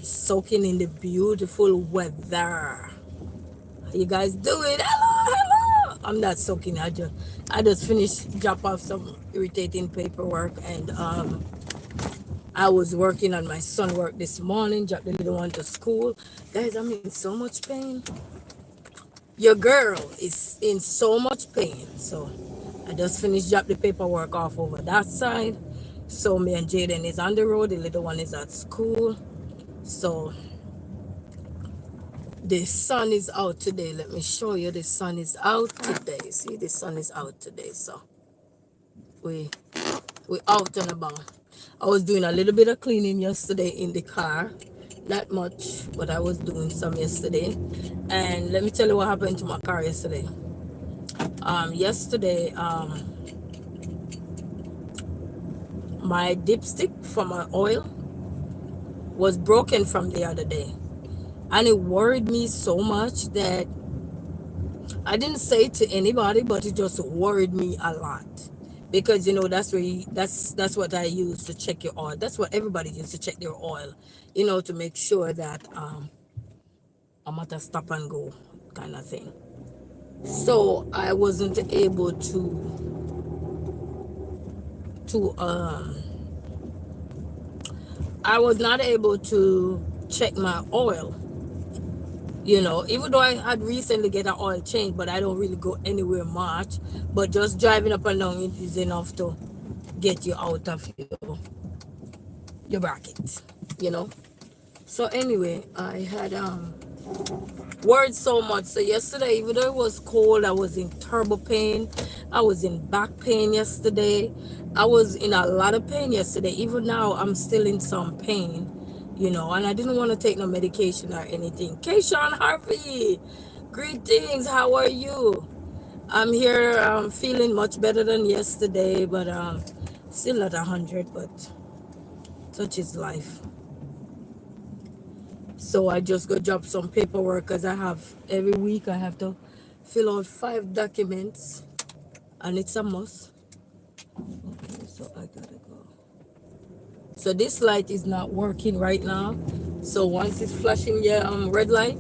soaking in the beautiful weather. How you guys doing? Hello, hello. I'm not soaking. I just finished drop off some irritating paperwork, and I was working on my son work this morning. Dropped the little one to school. Guys, I'm in so much pain. Your girl is in so much pain. So I just finished drop the paperwork off over that side. So me and Jaden is on the road. The little one is at school. So the sun is out today. Let me show you. The sun is out today. See, the sun is out today. So we we out and about. I was doing a little bit of cleaning yesterday in the car. Not much, but I was doing some yesterday. And let me tell you what happened to my car yesterday. Yesterday, my dipstick for my oil was broken from the other day. And it worried me so much that I didn't say it to anybody, but it just worried me a lot. Because that's where that's what I use to check your oil. That's what everybody uses to check their oil, to make sure that I'm at a stop and go kind of thing. So I wasn't able to I was not able to check my oil. Even though I had recently get an oil change, but I don't really go anywhere much. But just driving up and down is enough to get you out of your bracket, you know. So anyway, I had worried so much. So yesterday, even though it was cold, I was in terrible pain. I was in back pain yesterday. I was in a lot of pain yesterday. Even now, I'm still in some pain. And I didn't want to take no medication or anything. Keishawn Harvey, greetings. How are you? I'm here feeling much better than yesterday, but still not 100, but such is life. So I just go drop some paperwork because every week I have to fill out 5 documents, and it's a must. Okay, so I gotta go. So this light is not working right now. So once it's flashing red light,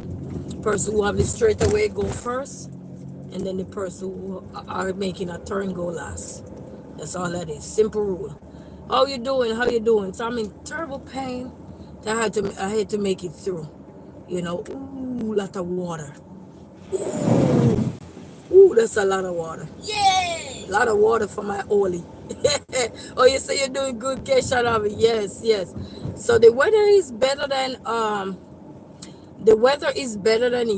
person who have it straight away go first, and then the person who are making a turn go last. That's all that is. Simple rule. How you doing? How you doing? So I'm in terrible pain. I had to make it through. Ooh, lot of water. Ooh, that's a lot of water. Yay! A lot of water for my Oli. Oh, you say you're doing good, Kesharavi. Yes, yes. So the weather is better than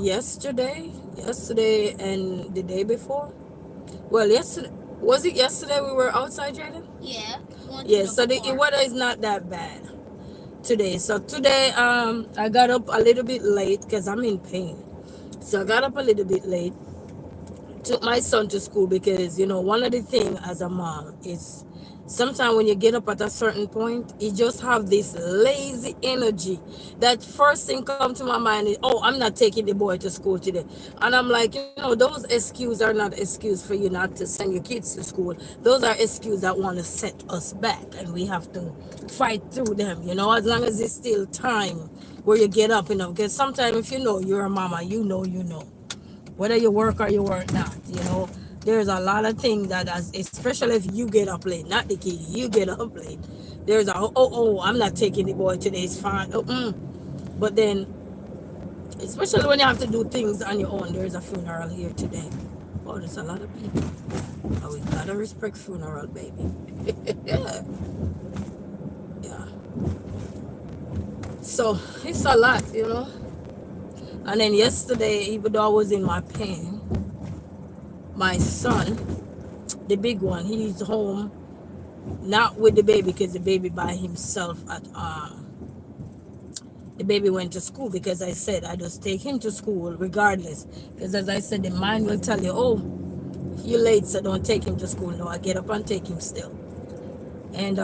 yesterday. Yesterday and the day before. Well, yesterday was it yesterday we were outside, Jaden? Yeah. Yeah, so the weather is not that bad today. So today I got up a little bit late because I'm in pain. So I got up a little bit late, took my son to school because one of the things as a mom is sometimes when you get up at a certain point, you just have this lazy energy. That first thing come to my mind is, oh, I'm not taking the boy to school today. And I'm like, those excuses are not excuse for you not to send your kids to school. Those are excuses that want to set us back, and we have to fight through them, as long as it's still time where you get up, because sometimes if you're a mama, whether you work or you work not, there's a lot of things that, especially if you get up late, not the kid, you get up late. There's I'm not taking the boy today, it's fine. But then, especially when you have to do things on your own, there's a funeral here today. Oh, there's a lot of people. Oh, we gotta respect funeral, baby. Yeah. Yeah. So it's a lot, And then yesterday, even though I was in my pain, my son, the big one, he's home, not with the baby because the baby by himself the baby went to school, because I said I just take him to school regardless, because as I said, the mind will tell you, oh, you're late, so don't take him to school. No, I get up and take him still. And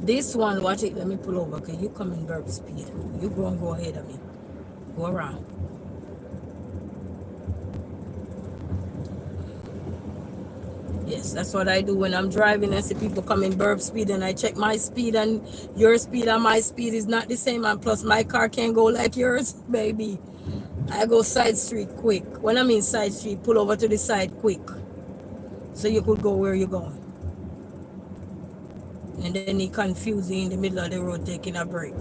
this one, watch it, let me pull over, because you come in burp speed. You go ahead of me, go around. Yes, that's what I do when I'm driving. I see people coming burp speed, and I check my speed, and your speed and my speed is not the same. And plus, my car can't go like yours, baby. I go side street quick. When I mean side street, pull over to the side quick, so you could go where you're going. And then he confused you in the middle of the road taking a break.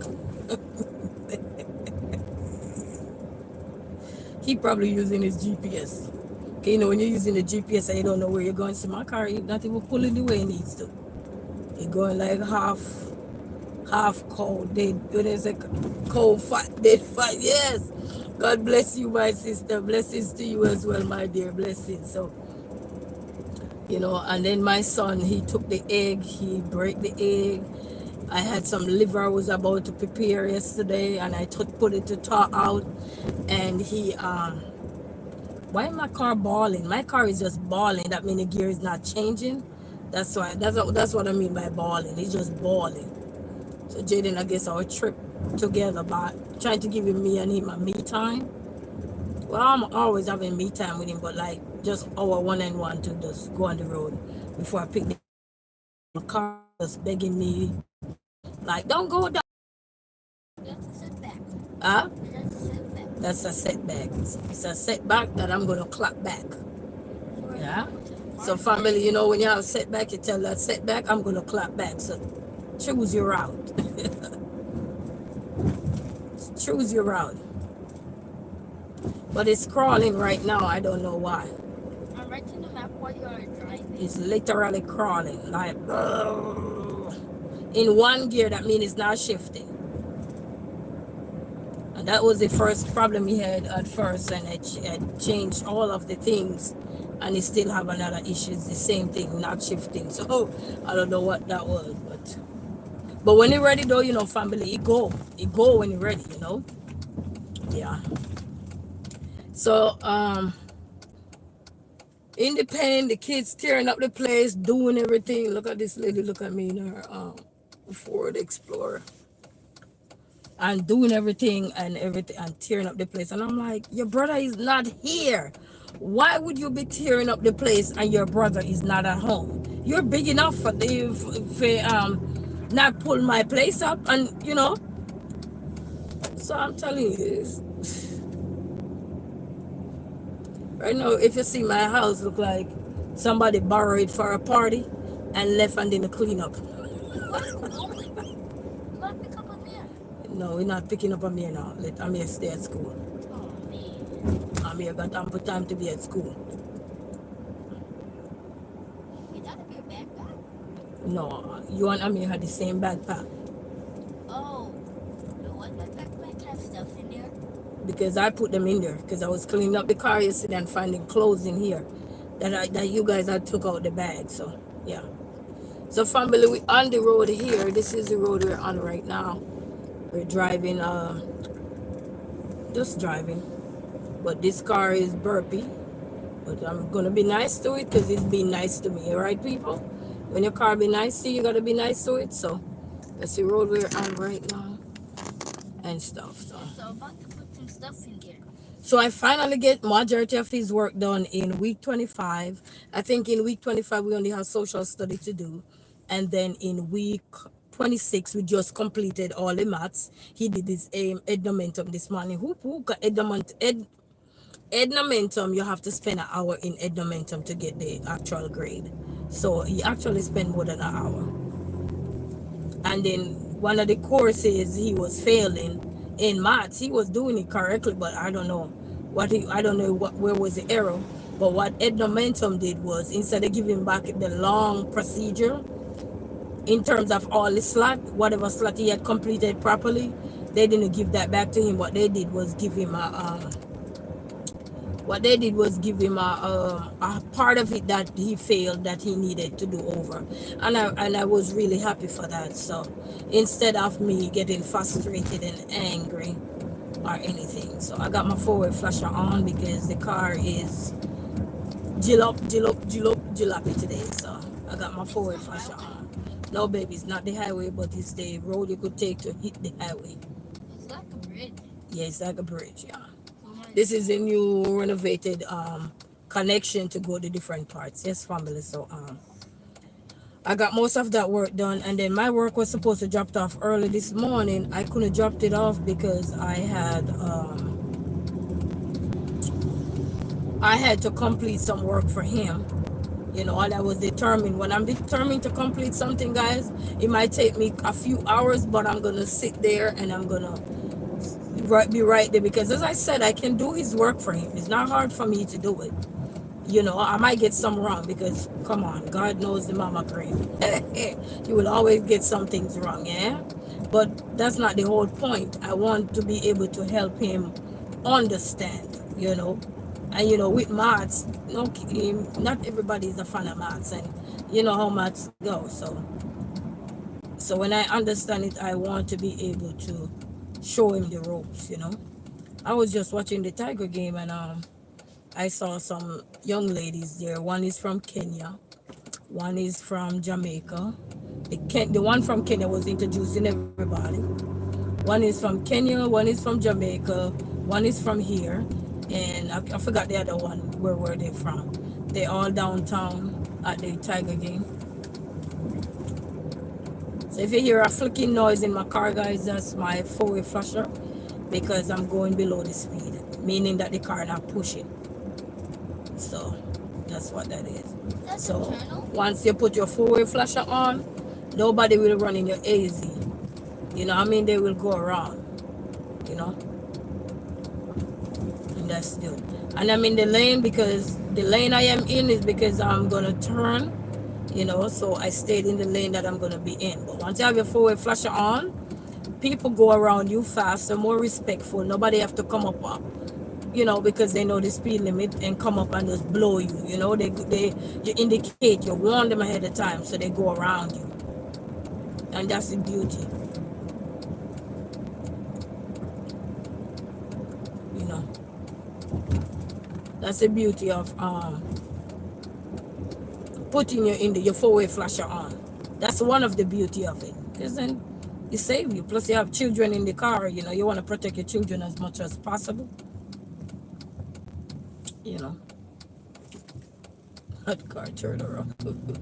He probably using his GPS. Okay, you know, when you're using the GPS and you don't know where you're going, so my car, not even pulling the way it needs to. You're going like half cold, dead. When it's like cold, fat, dead, fat. Yes. God bless you, my sister. Blessings to you as well, my dear. Blessings. So, you know, and then my son, he took the egg, he break the egg. I had some liver I was about to prepare yesterday, and I put it to thaw out, and he why is my car balling? My car is just balling. That means the gear is not changing. That's what I mean by balling. It's just balling. So Jaden, I guess our trip together, but trying to give him me and him a me time. Well, I'm always having me time with him, but like just our one and one to just go on the road before I pick the car, just begging me like, don't go down. That's a setback. Huh? That's a setback. That's a setback. It's a setback that I'm gonna clap back. Yeah. So family, you know, when you have a setback, you tell that setback, I'm gonna clap back. So choose your route. Choose your route. But it's crawling right now. I don't know why. I'm writing the map while you're driving. It's literally crawling like in one gear. That means it's not shifting. And that was the first problem he had at first, and it changed all of the things, and he still have another issue. It's the same thing, not shifting. So I don't know what that was, but when you're ready though, you know, family, it go when you're ready, you know. Yeah. So in the pen, the kids tearing up the place, doing everything. Look at this lady, look at me in her Ford Explorer, and doing everything and tearing up the place. And I'm like, your brother is not here. Why would you be tearing up the place and your brother is not at home? You're big enough for not pull my place up, and you know. So I'm telling you this. Right now, if you see my house, look like somebody borrowed it for a party and left and didn't clean up. You gotta pick up Amir. No, we're not picking up Amir now. Let Amir stay at school. Oh man. Amir got ample time to be at school. Is that a your backpack? No, you and Amir had the same backpack. Oh. No, why my backpack have stuff in there? Because I put them in there because I was cleaning up the car yesterday and finding clothes in here that you guys had took out the bag. So yeah. So family, we on the road here. This is the road we're on right now. We're driving, just driving. But this car is burpy. But I'm gonna be nice to it because it's been nice to me, alright people? When your car be nice to you, you gotta be nice to it. So that's the road we're on right now and stuff. So I'm about to put some stuff in here. So I finally get majority of his work done in week 25. I think in week 25 we only have social study to do, and then in week 26 we just completed all the maths. He did his Edna Momentum this morning. Who got Edna Momentum? You have to spend an hour in Edna Momentum to get the actual grade. So he actually spent more than an hour. And then one of the courses he was failing in maths, he was doing it correctly, but I don't know where was the error. But what Edna Momentum did was, instead of giving back the long procedure in terms of all the slot, whatever slot he had completed properly, they didn't give that back to him. What they did was give him a part of it that he failed, that he needed to do over, and I was really happy for that. So instead of me getting frustrated and angry or anything, so I got my forward flasher on because the car is jalopy today. So I got my forward flasher on. No baby, it's not the highway, but it's the road you could take to hit the highway. It's like a bridge. Yeah, it's like a bridge. Yeah. This is a new renovated connection to go to different parts. Yes, family. So I got most of that work done, and then my work was supposed to drop off early this morning. I couldn't drop it off because I had to complete some work for him. You know, and I was determined. When I'm determined to complete something, guys, it might take me a few hours, but I'm gonna sit there and I'm gonna be right there, because as I said, I can do his work for him. It's not hard for me to do it. You know, I might get some wrong, because come on, God knows the mama cream. You will always get some things wrong, yeah? But that's not the whole point. I want to be able to help him understand, you know. And you know, with maths, no, not everybody is a fan of maths, and you know how maths go. So when I understand it, I want to be able to show him the ropes, you know. I was just watching the Tiger game, and I saw some young ladies there. One is from Kenya, one is from Jamaica. The one from Kenya was introducing everybody. One is from Kenya, one is from Jamaica, one is from here, and I forgot the other one. Where were they from? They all downtown at the Tiger game. So if you hear a flicking noise in my car, guys, that's my four-way flasher, because I'm going below the speed, meaning that the car not pushing. So that's what that is. That's So internal. once you put your four-way flasher on, nobody will run in your AZ. You know, I mean, they will go around, you know, and that's good. And I'm in the lane, because the lane I am in is because I'm gonna turn, you know, so I stayed in the lane that I'm gonna be in. But once you have your four-way flasher on, people go around you faster, more respectful. Nobody have to come up, you know, because they know the speed limit, and come up and just blow you. You know, you indicate, you warn them ahead of time, so they go around you, and that's the beauty. You know, that's the beauty of putting your four-way flasher on. That's one of the beauty of it, because then it saves you. Plus, you have children in the car. You know, you want to protect your children as much as possible. You know, that car turned around.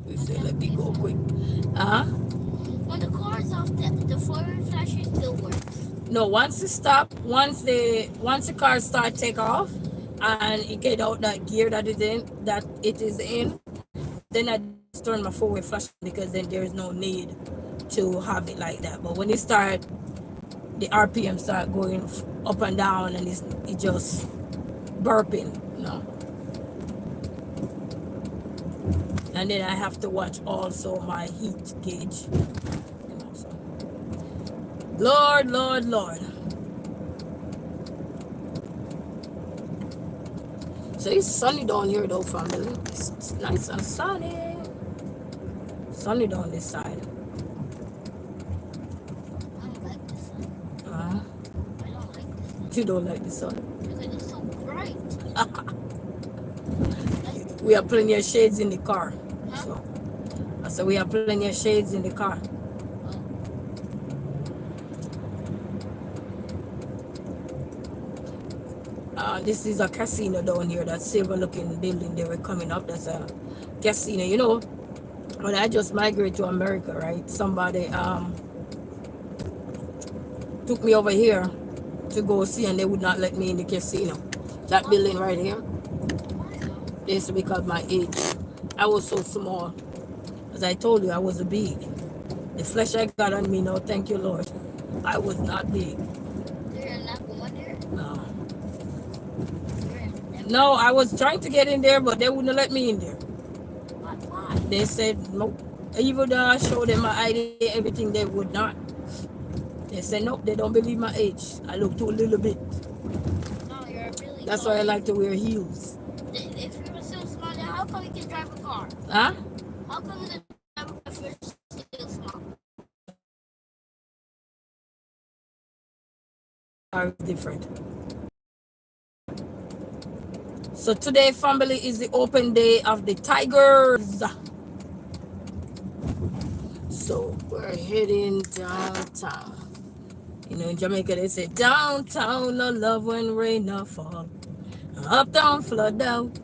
We say, let me go quick. When the car is off, the four-way flasher still works. No, once it stop, once the car start take off, and it get out that gear that it is in, then I just turn my four-way flash, because then there is no need to have it like that. But when it start, the RPM start going up and down, and it just burping, you know. And then I have to watch also my heat gauge, you know, so. Lord, Lord, Lord. So it's sunny down here though, family. It's nice and sunny. Sunny down this side. I don't like the sun. Uh, I don't like the sun. you don't like the sun. Because it's so bright. We have plenty of shades in the car. Huh? So I said we have plenty of shades in the car. This is a casino down here, that silver looking building they were coming up. That's a casino. You know, when I just migrated to America, right? Somebody took me over here to go see, and they would not let me in the casino. That building right here. They used to be called my age. I was so small. As I told you, I was a big. The flesh I got on me, no, thank you, Lord. I was not big. You're not going there? No. No, I was trying to get in there, but they wouldn't let me in there. Why? They said, nope. Even though I showed them my ID, everything, they would not. They said, nope, they don't believe my age. I look too little bit. No, you're really That's tall. why I like to wear heels. If you were so small, then how come you can drive a car? Huh? How come you can drive a car if you're still small? Are different. So today, family, is the open day of the Tigers. So we're heading downtown. You know, in Jamaica they say downtown, I love when rain not fall. Uptown flood out.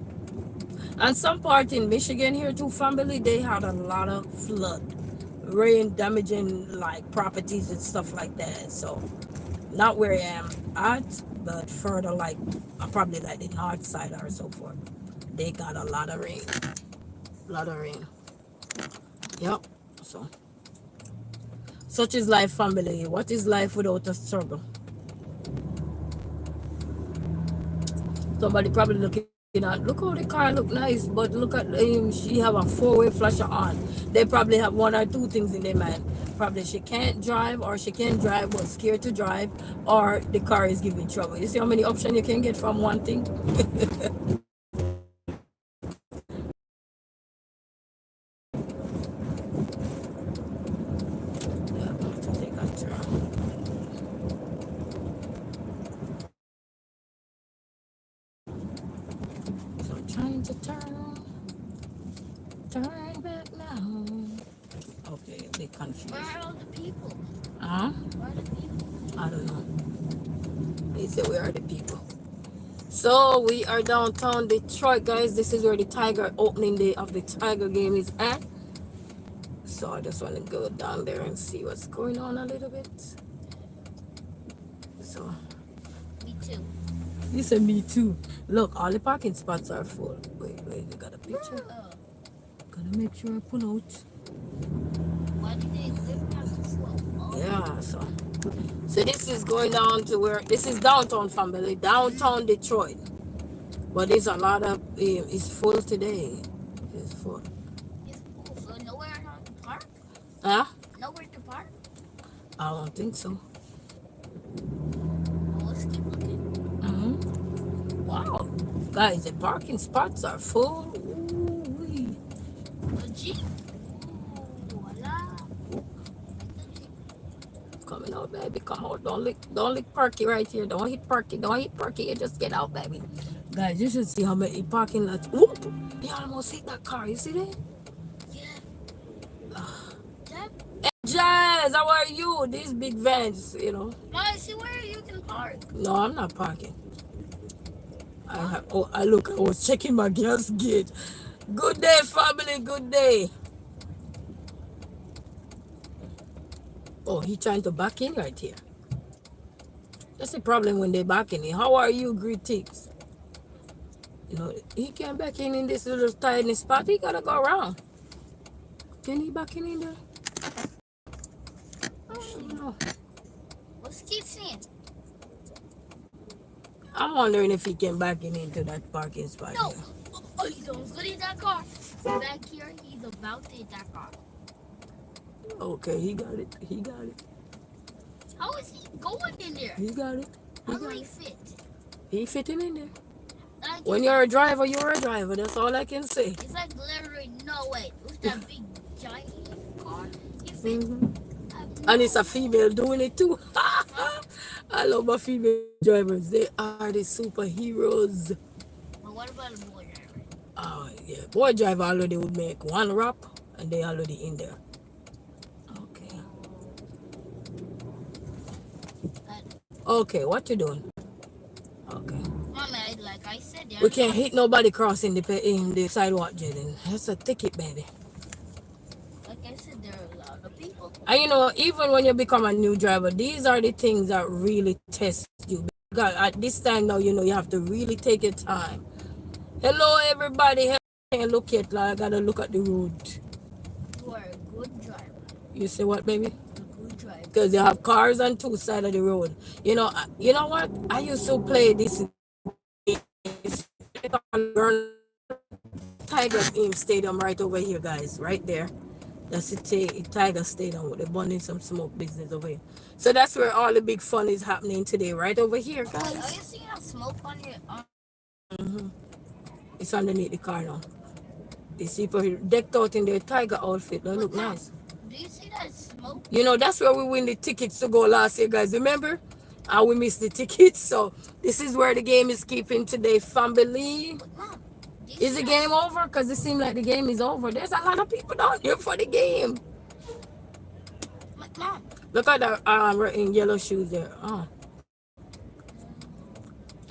And some part in Michigan here too, family, they had a lot of flood, rain damaging like properties and stuff like that. So not where I am at, but further like probably like the north side or so forth. They got a lot of rain. A lot of rain. Yep. So such is life, family. What is life without a struggle? Somebody probably looking at, look how the car look nice, but look at she have a four-way flasher on. They probably have one or two things in their mind. Probably she can't drive, or she can drive but scared to drive, or the car is giving trouble. You see how many options you can get from one thing? Yeah, I'm going to take a turn. So I'm trying to turn back now. Okay, they confused. Where are all the people? Huh? Where are the people? I don't know. They say we are the people. So we are downtown Detroit, guys. This is where the Tiger opening day of the Tiger game is at. So I just want to go down there and see what's going on a little bit. So Me too. you said me too. Look, all the parking spots are full. Wait, you got a picture? Bruh. Gotta make sure I pull out. Why did they live have to slow? Oh, Yeah, so this is going down to where this is downtown, family, downtown Detroit. But there's a lot of it's full today. It's full. it's cool. So nowhere to park? Huh? Nowhere to park? I don't think so. Well, let's keep looking. Wow, guys, the parking spots are full. Ooh-wee. The Jeep. Ooh, voila. The Jeep. Coming out, baby. Come out. Don't lick Parky right here. Don't hit Parky. Don't hit Parky. You just get out, baby. Guys, you should see how many parking lots. Whoop! He almost hit that car. You see that? Yeah. That. Hey, Jazz, how are you? These big vans, I see where you can park. No, I'm not parking. I look. I was checking my gas gauge. Good day, family. Good day. Oh, he trying to back in right here. That's the problem when they back in. How are you? Greetings. He can't back in this little tiny spot. He gotta go around. Can he back in there? I don't know. Let's keep seeing. I'm wondering if he can back in into that parking spot No. here. Oh, he's almost gonna hit that car. Back here, he's about to hit that car. Okay, he got it. He got it. How is he going in there? He got it. How do he fit? He fitting in there. Like, When you're a driver, you're a driver. That's all I can say. it's like literally no way. With that big giant car, he fit. Mhm. And it's a female doing it too. I love my female drivers. They are the superheroes. But what about a boy driver? Oh yeah, boy driver already would make one wrap and they already in there. Okay. Okay, what you doing? Okay. Mama, like I said, We can't hit nobody crossing in the sidewalk, Jaden. That's a ticket, baby. like I said, there are a lot of people. And even when you become a new driver, these are the things that really test you. Because at this time now, you have to really take your time. Hello, everybody. Can't look yet. Like, I gotta look at the road. You are a good driver. You say what, baby? A good driver. Because you have cars on two sides of the road. You know what? I used to play this Tiger Stadium right over here, guys. Right there. That's the Tiger Stadium with the burning some smoke business over here. So that's where all the big fun is happening today, right over here, Wait, are you guys. seeing how smoke on your arm? hmm It's underneath the car now. These people decked out in their Tiger outfit. They look Mom, nice. do you see that smoke? That's where we win the tickets to go last year, guys. Remember? And we missed the tickets. So this is where the game is keeping today, family. But Mom, do you Is see the that game over? Because it seems like the game is over. There's a lot of people down here for the game. Mom, Look at that in yellow shoes there. Oh.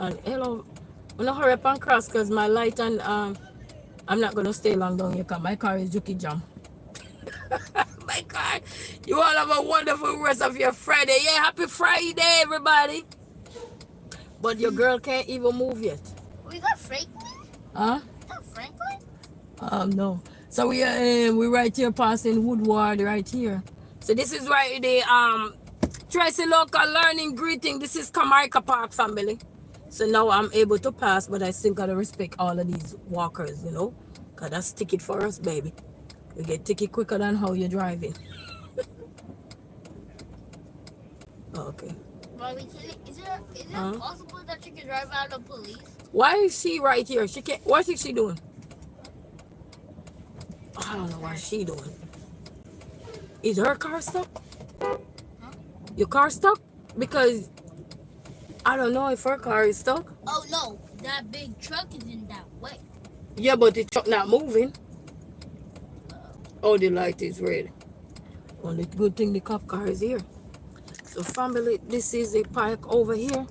And hello. I'm gonna hurry up and cross because my light and I'm not gonna stay long down here because my car is Juki Jam. My car. You all have a wonderful rest of your Friday. Yeah, happy Friday, everybody. But your girl can't even move yet. We got Franklin? Huh? Is that Franklin? No. So we right here passing Woodward right here. So this is right the Tracy Local Learning Greeting. This is Kamarika Park family. So now I'm able to pass, but I still gotta respect all of these walkers, you know? Cause that's ticket for us, baby. We get ticket quicker than how you're driving. Okay. Mommy, is it possible that you can drive out of police? Why is she right here? She can't. What is she doing? I don't know what she doing. Is her car stuck? Huh? Your car stuck? Because I don't know if her car is stuck. Oh no, that big truck is in that way. Yeah, but the truck not moving. Oh, the light is red. Only good thing the cop car is here. So family, this is a park over here.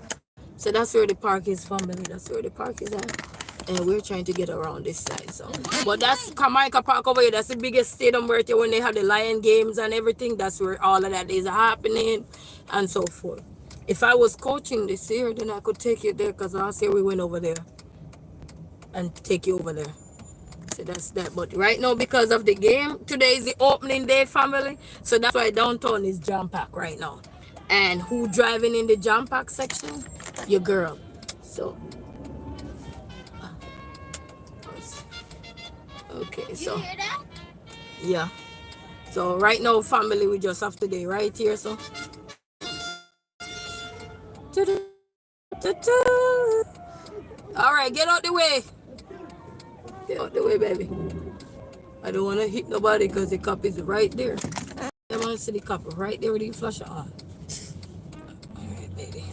So that's where the park is, family. That's where the park is at. And we're trying to get around this side. So, but that's Kamarika Park over here. That's the biggest stadium right here when they have the Lion games and everything. That's where all of that is happening and so forth. If I was coaching this year, then I could take you there because last year we went over there and take you over there. So that's that. But right now, because of the game, today is the opening day, family. So that's why downtown is jam packed right now. And who driving in the jam pack section? Your girl. So okay, so You hear that? yeah. So right now, family, we just have today right here. So all right, get out the way. Get out the way, baby. I don't want to hit nobody because the cop is right there. I want to see the cop right there with the flasher on. All right, baby.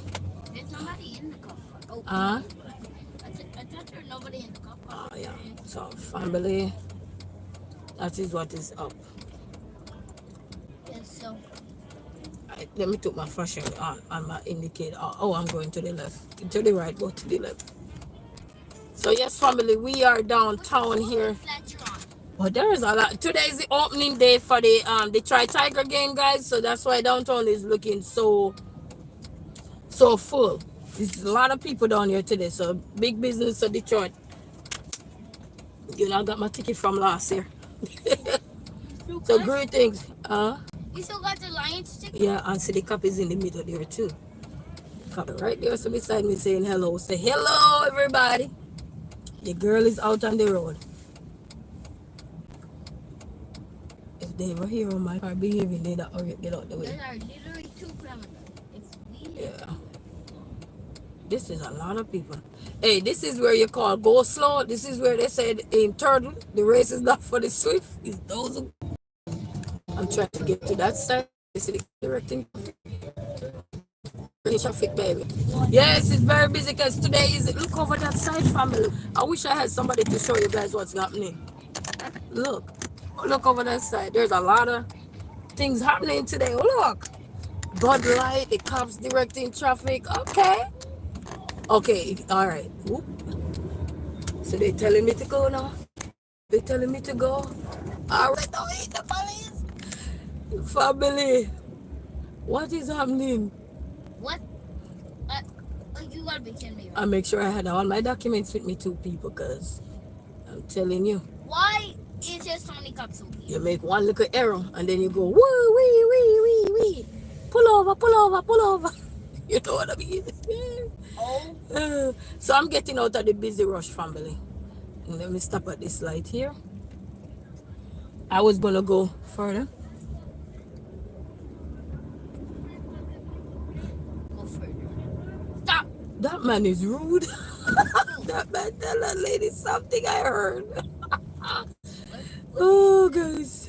There's nobody in the car. Oh. Uh-huh. I thought there was nobody in the car. Oh, yeah. So, family, that is what is up. Yes, so. Right, let me put my flasher on my indicator. Oh, I'm going to the left. To the right, go to the left. So, yes, family, we are downtown here. But there is a lot. Today is the opening day for the Detroit Tiger game, guys. So that's why downtown is looking so full. There's a lot of people down here today. So big business of Detroit. You know, I got my ticket from last year. So great things. You still got the Lions ticket? Yeah, and see the cop is in the middle there too. Cop right there, so beside me saying hello. Say hello, everybody. The girl is out on the road. If they were here on my car behaving, they'd get out the way. There are literally 2 criminals. Yeah. This is a lot of people. Hey, this is where you call go slow. This is where they said in Turtle, the race is not for the swift. It's those who... I'm trying to get to that side. You see the directing traffic, baby. Yes, it's very busy because today is... Look over that side, family. I wish I had somebody to show you guys what's happening. Look. Look over that side. There's a lot of things happening today. Look. Bud Light, the cops directing traffic. Okay. Okay, all right. Whoop. So they're telling me to go now? They're telling me to go? All right, don't hit the police. Family, what is happening? What? You gotta be kidding me. Right? I make sure I had all my documents with me too, people, because I'm telling you. Why is there so many cops over here? You make one little error and then you go, woo, wee, wee, wee, wee. Pull over, pull over, pull over. You know what I mean? Oh. So I'm getting out of the busy rush, family. And let me stop at this light here. I was gonna go further. Go further. Stop. That man is rude. That man tell that lady something I heard. Oh, guys.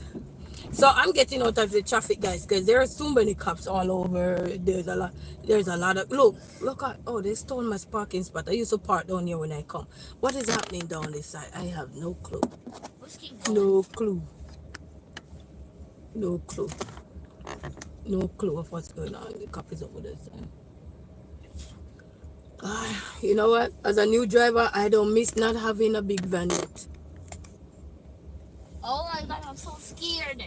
So I'm getting out of the traffic, guys, because there are so many cops all over. There's a lot of look at, oh, they stole my parking spot. I used to park down here when I come. What is happening down this side? I have no clue. No clue. No clue. No clue of what's going on. The cop is over there. You know what? As a new driver, I don't miss not having a big van yet. my god, I'm so scared.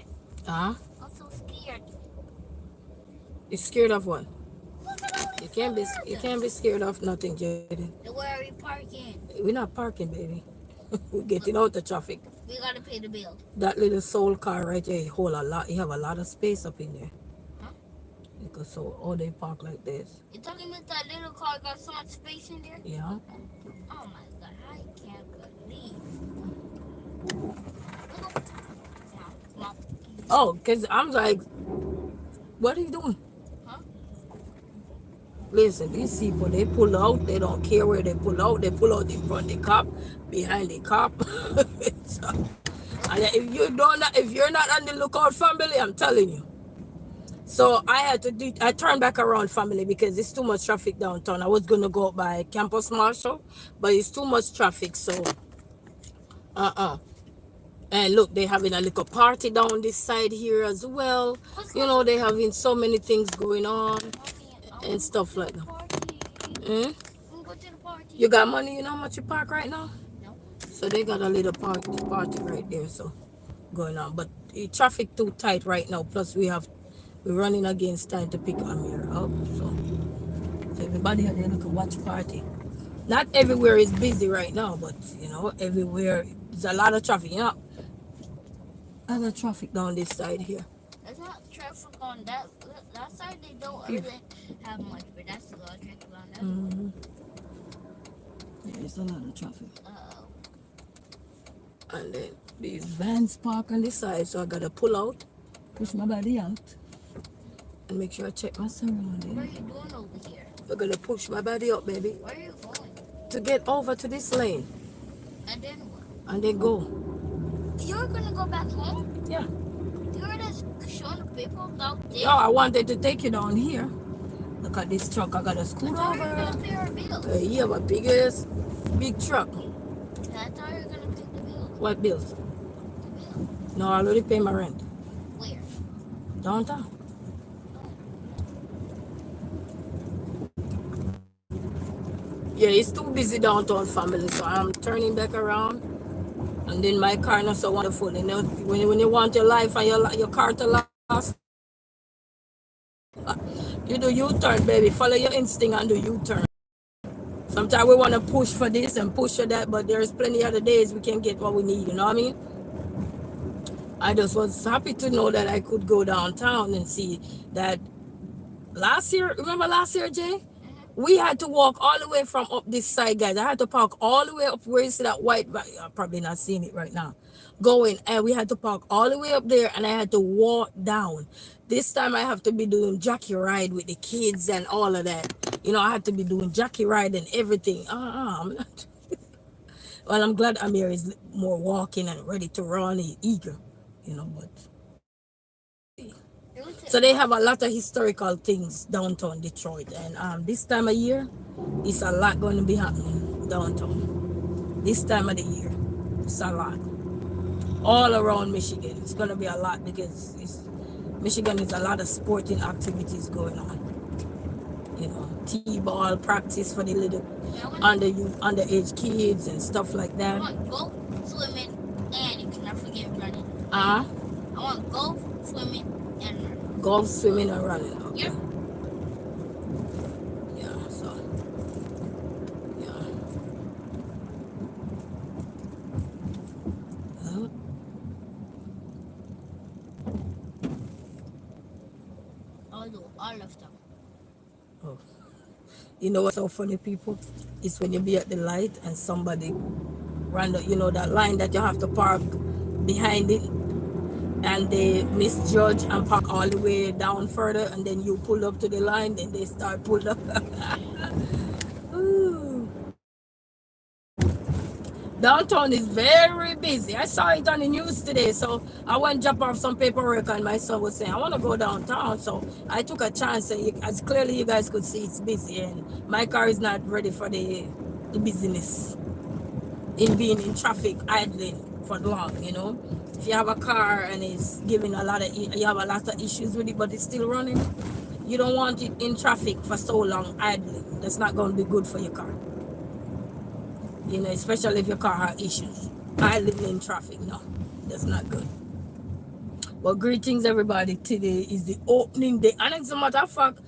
Huh? I'm so scared. You scared of what? Look at all You these can't be you cars. can't be scared of nothing, Jaden. Where are we parking? We're not parking, baby. We're getting Look, out the traffic. we gotta pay the bill. That little soul car right there, hold a lot. You have a lot of space up in there. Huh? Because so all they park like this. You talking about that little car got so much space in there? Yeah. Oh my god, I can't believe. Look up. Come on. Oh, cause I'm like, what are you doing? Huh? Listen, these people they pull out. They don't care where they pull out. They pull out in front of the cop, behind the cop. So, and if you're not on the lookout, family, I'm telling you. So I turned back around, family, because it's too much traffic downtown. I was gonna go by Campus Marshall, but it's too much traffic. So, and look, they having a little party down this side here as well. What's You going know, they having so many things going on on? Mommy, and stuff like to the that. party. Hmm? I'm go to the party. You got money? You know how much you park right now? No. So they got a little party right there. So going on, but the traffic too tight right now. Plus we're running against time to pick Amir up. So everybody had a little watch party. Not everywhere is busy right now, but you know everywhere there's a lot of traffic. You know, a lot of traffic down this side here. There's not traffic on that side. They don't People. really have much, but that's a lot of traffic on that. Mm-hmm. Yeah, it's a lot of traffic. Uh-oh. And then these vans park on the side, so I gotta pull out, push my body out, and make sure I check my What are surroundings. you doing over here? I'm gonna push my body up, baby, Where are you going? to get over to this lane And then what? and then go. You're gonna go back home? Yeah. You're just showing the people out there? No, I wanted to take you down here. Look at this truck. I gotta I scoot thought you were over. gonna pay our bills. You have a big truck. I thought you were gonna pay the bills. What bills? The bill. No, I already pay my rent. Where? Downtown. Yeah, it's too busy downtown, family, so I'm turning back around. And then my car not so wonderful. You know, when you want your life and your car to last, you do U-turn, baby. Follow your instinct and do U-turn. Sometimes we want to push for this and push for that, but there's plenty other days we can get what we need. You know what I mean? I just was happy to know that I could go downtown and see that last year. Remember last year, Jay? We had to walk all the way from up this side, guys. I had to park all the way up where you see that white, you're probably not seeing it right now, going, and we had to park all the way up there, and I had to walk down. This time I have to be doing jockey ride with the kids and all of that. You know, I had to be doing jockey ride and everything. I'm not. Well, I'm glad Amir is more walking and ready to run, he's eager, you know, but. So they have a lot of historical things downtown Detroit, and this time of year, it's a lot going to be happening downtown. This time of the year, it's a lot. All around Michigan, it's going to be a lot because Michigan is a lot of sporting activities going on. You know, T-ball practice for the little underage kids and stuff like I that. want golf, swimming, and you cannot forget running. Uh-huh. I want golf, swimming, and running. Golf, swimming, and running. Okay. Yep. Yeah, so. Yeah. I'll do all of them. Oh. You know what's so funny, people? It's when you be at the light and somebody run, you know, that line that you have to park behind it, and they misjudge and park all the way down further, and then you pull up to the line, then they start pull up. Ooh. Downtown is very busy. I saw it on the news today, so I went drop off some paperwork, and my son was saying, I want to go downtown, so I took a chance, and as clearly you guys could see, it's busy, and my car is not ready for the busyness in being in traffic idling for long, you know. If you have a car and it's giving you have a lot of issues with it, but it's still running, you don't want it in traffic for so long idling. That's not going to be good for your car. You know, especially if your car has issues. Idling in traffic, no, that's not good. Well, greetings everybody. Today is the opening day, and as a matter of fact,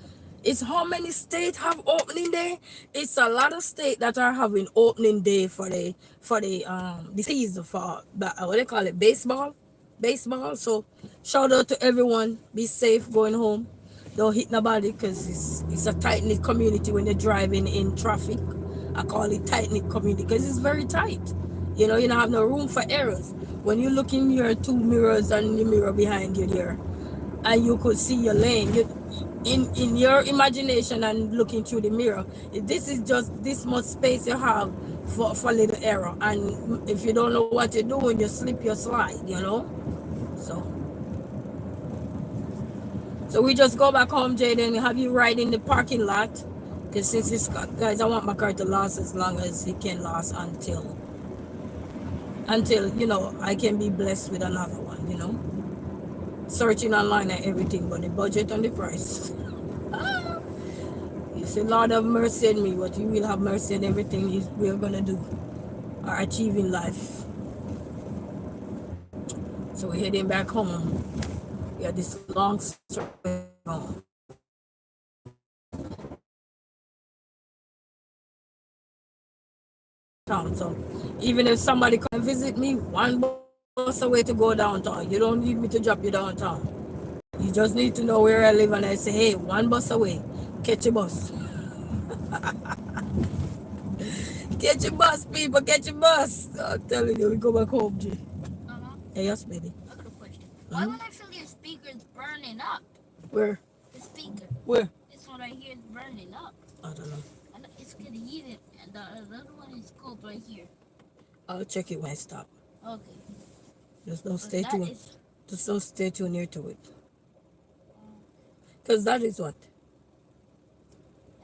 it's how many states have opening day? It's a lot of states that are having opening day for the season for what they call it, baseball. So shout out to everyone. Be safe going home. Don't hit nobody because it's a tight knit community when you're driving in traffic. I call it tight knit community because it's very tight. You know, you don't have no room for errors. When you look in your two mirrors and the mirror behind you there, and you could see your lane, in your imagination and looking through the mirror, this is just this much space you have for little error. And if you don't know what you're doing, you slip, you slide, you know. So we just go back home, Jaden, have you ride in the parking lot. Because since this, guys, I want my car to last as long as it can last until you know I can be blessed with another one, you know. Searching online and everything, but the budget and the price. You say, Lord have mercy on me, but you will have mercy on everything we're gonna do or achieve in life. So we're heading back home. We had this long straight home. So even if somebody come visit me, one bus away to go downtown. You don't need me to drop you downtown. You just need to know where I live, and I say, hey, one bus away, catch a bus. Catch a bus, people, catch a bus. I'm telling you, we go back home, G. Hey, yes, baby. I got a question. Why when I feel your speaker's burning up? Where? The speaker. Where? This one right here is burning up. I don't know. It's getting heated, and the other one is cold right here. I'll check it when I stop. Okay. Just don't stay too. Just don't stay too near to it. Because that is what?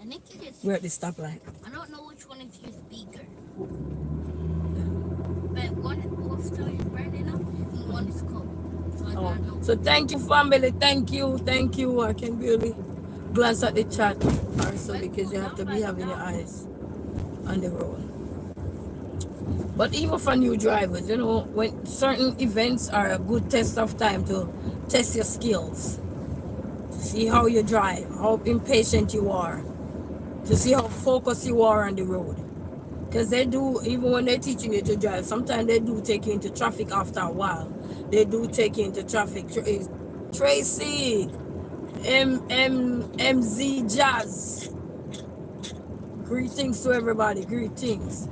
I think it is. We're at the stoplight. I don't know which one is your speaker. But both still is burning up, and one is cold. So I don't know. So thank you, family. Thank you. I can barely glance at the chat also because you have to be having your eyes on the road. But even for new drivers, you know, when certain events are a good test of time to test your skills, to see how you drive, how impatient you are, to see how focused you are on the road. Because they do, even when they're teaching you to drive, sometimes they do take you into traffic after a while. They do take you into traffic. Tracy, MZ Jazz. Greetings to everybody. Greetings.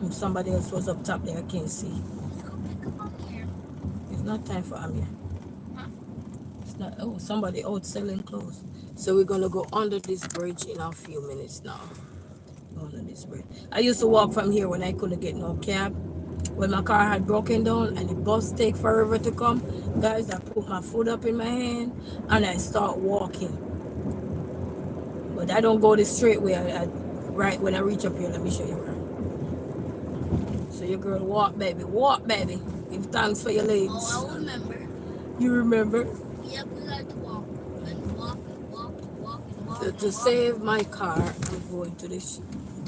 And somebody else was up top there. I can't see. Let's go pick up Amir. It's not time for Amir. Huh? It's not. Oh, somebody out selling clothes. So we're gonna go under this bridge in a few minutes now. Under this bridge. I used to walk from here when I couldn't get no cab. When my car had broken down and the bus take forever to come, guys, I put my foot up in my hand and I start walking. But I don't go the straight way. Right when I reach up here, let me show you where. So your girl walk, baby. Walk, baby. Give thanks for your legs. Oh, I remember. You remember? Yep, we got to walk. And walk. To save my car, I'm going to this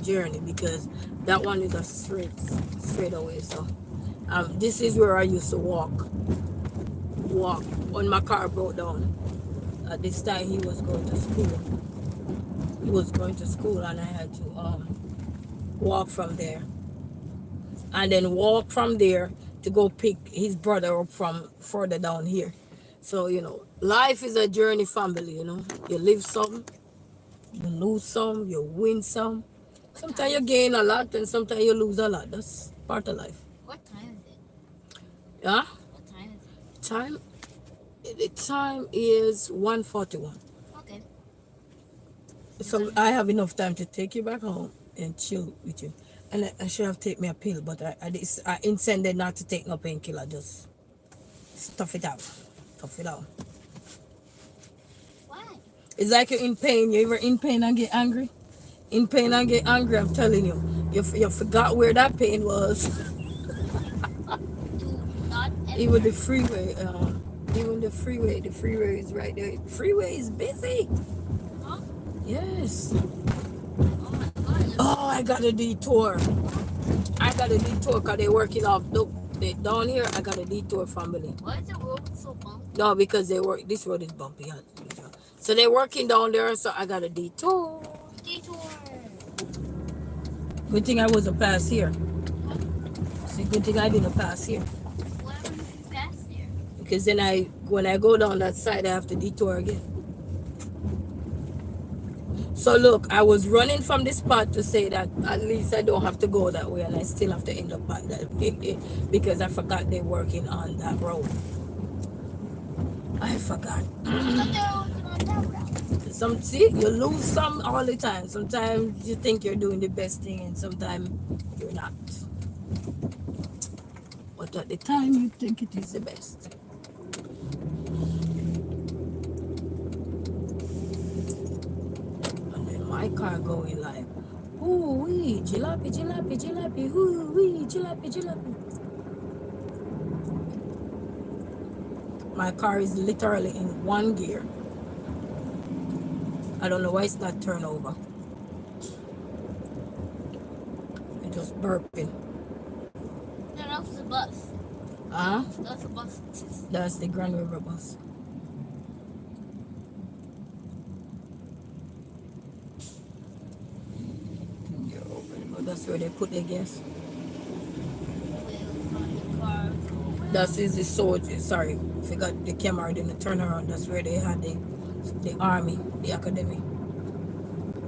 journey because that one is a straight away. So this is where I used to walk when my car broke down. At this time he was going to school and I had to walk from there and then walk from there to go pick his brother up from further down here. So, you know, life is a journey, family, you know. You live some, you lose some, you win some. Sometimes you gain a lot and sometimes you lose a lot. That's part of life. What time is it? Yeah? What time is it? The time is 1:41. Okay. So I have enough time to take you back home and chill with you. And I should have taken me a pill, but I intended not to take no painkiller. Just stuff it out. Tough it out. Why? It's like you're in pain. You ever in pain and get angry? In pain and get angry, I'm telling you. You forgot where that pain was. Do not ever. Even the freeway, the freeway is right there. The freeway is busy. Huh? Yes. Oh my God. Oh, I got a detour. Because they're working off. Look, down here I got a detour family. Why is the road so bumpy? No, because they work. This road is bumpy. So they're working down there. So I got a detour. Detour. Good thing I wasn't pass here. See, good thing I didn't pass here. What happens if you pass there? Because then when I go down that side, I have to detour again. So look, I was running from the spot to say that at least I don't have to go that way, and I still have to end up back that way because I forgot they're working on that road. I forgot. See, you lose some all the time. Sometimes you think you're doing the best thing, and sometimes you're not. But at the time, you think it is the best. And then my car going like, ooh wee, jalopy, jalopy, jalopy, ooh wee, jalopy, jalopy. My car is literally in one gear. I don't know why it's not turned over. It's just burping. No, that's the bus. Huh? That's the bus. That's the Grand River bus. That's where they put their gas. That is the soldier. Sorry, forgot the camera didn't turn around. That's where they had the army, the academy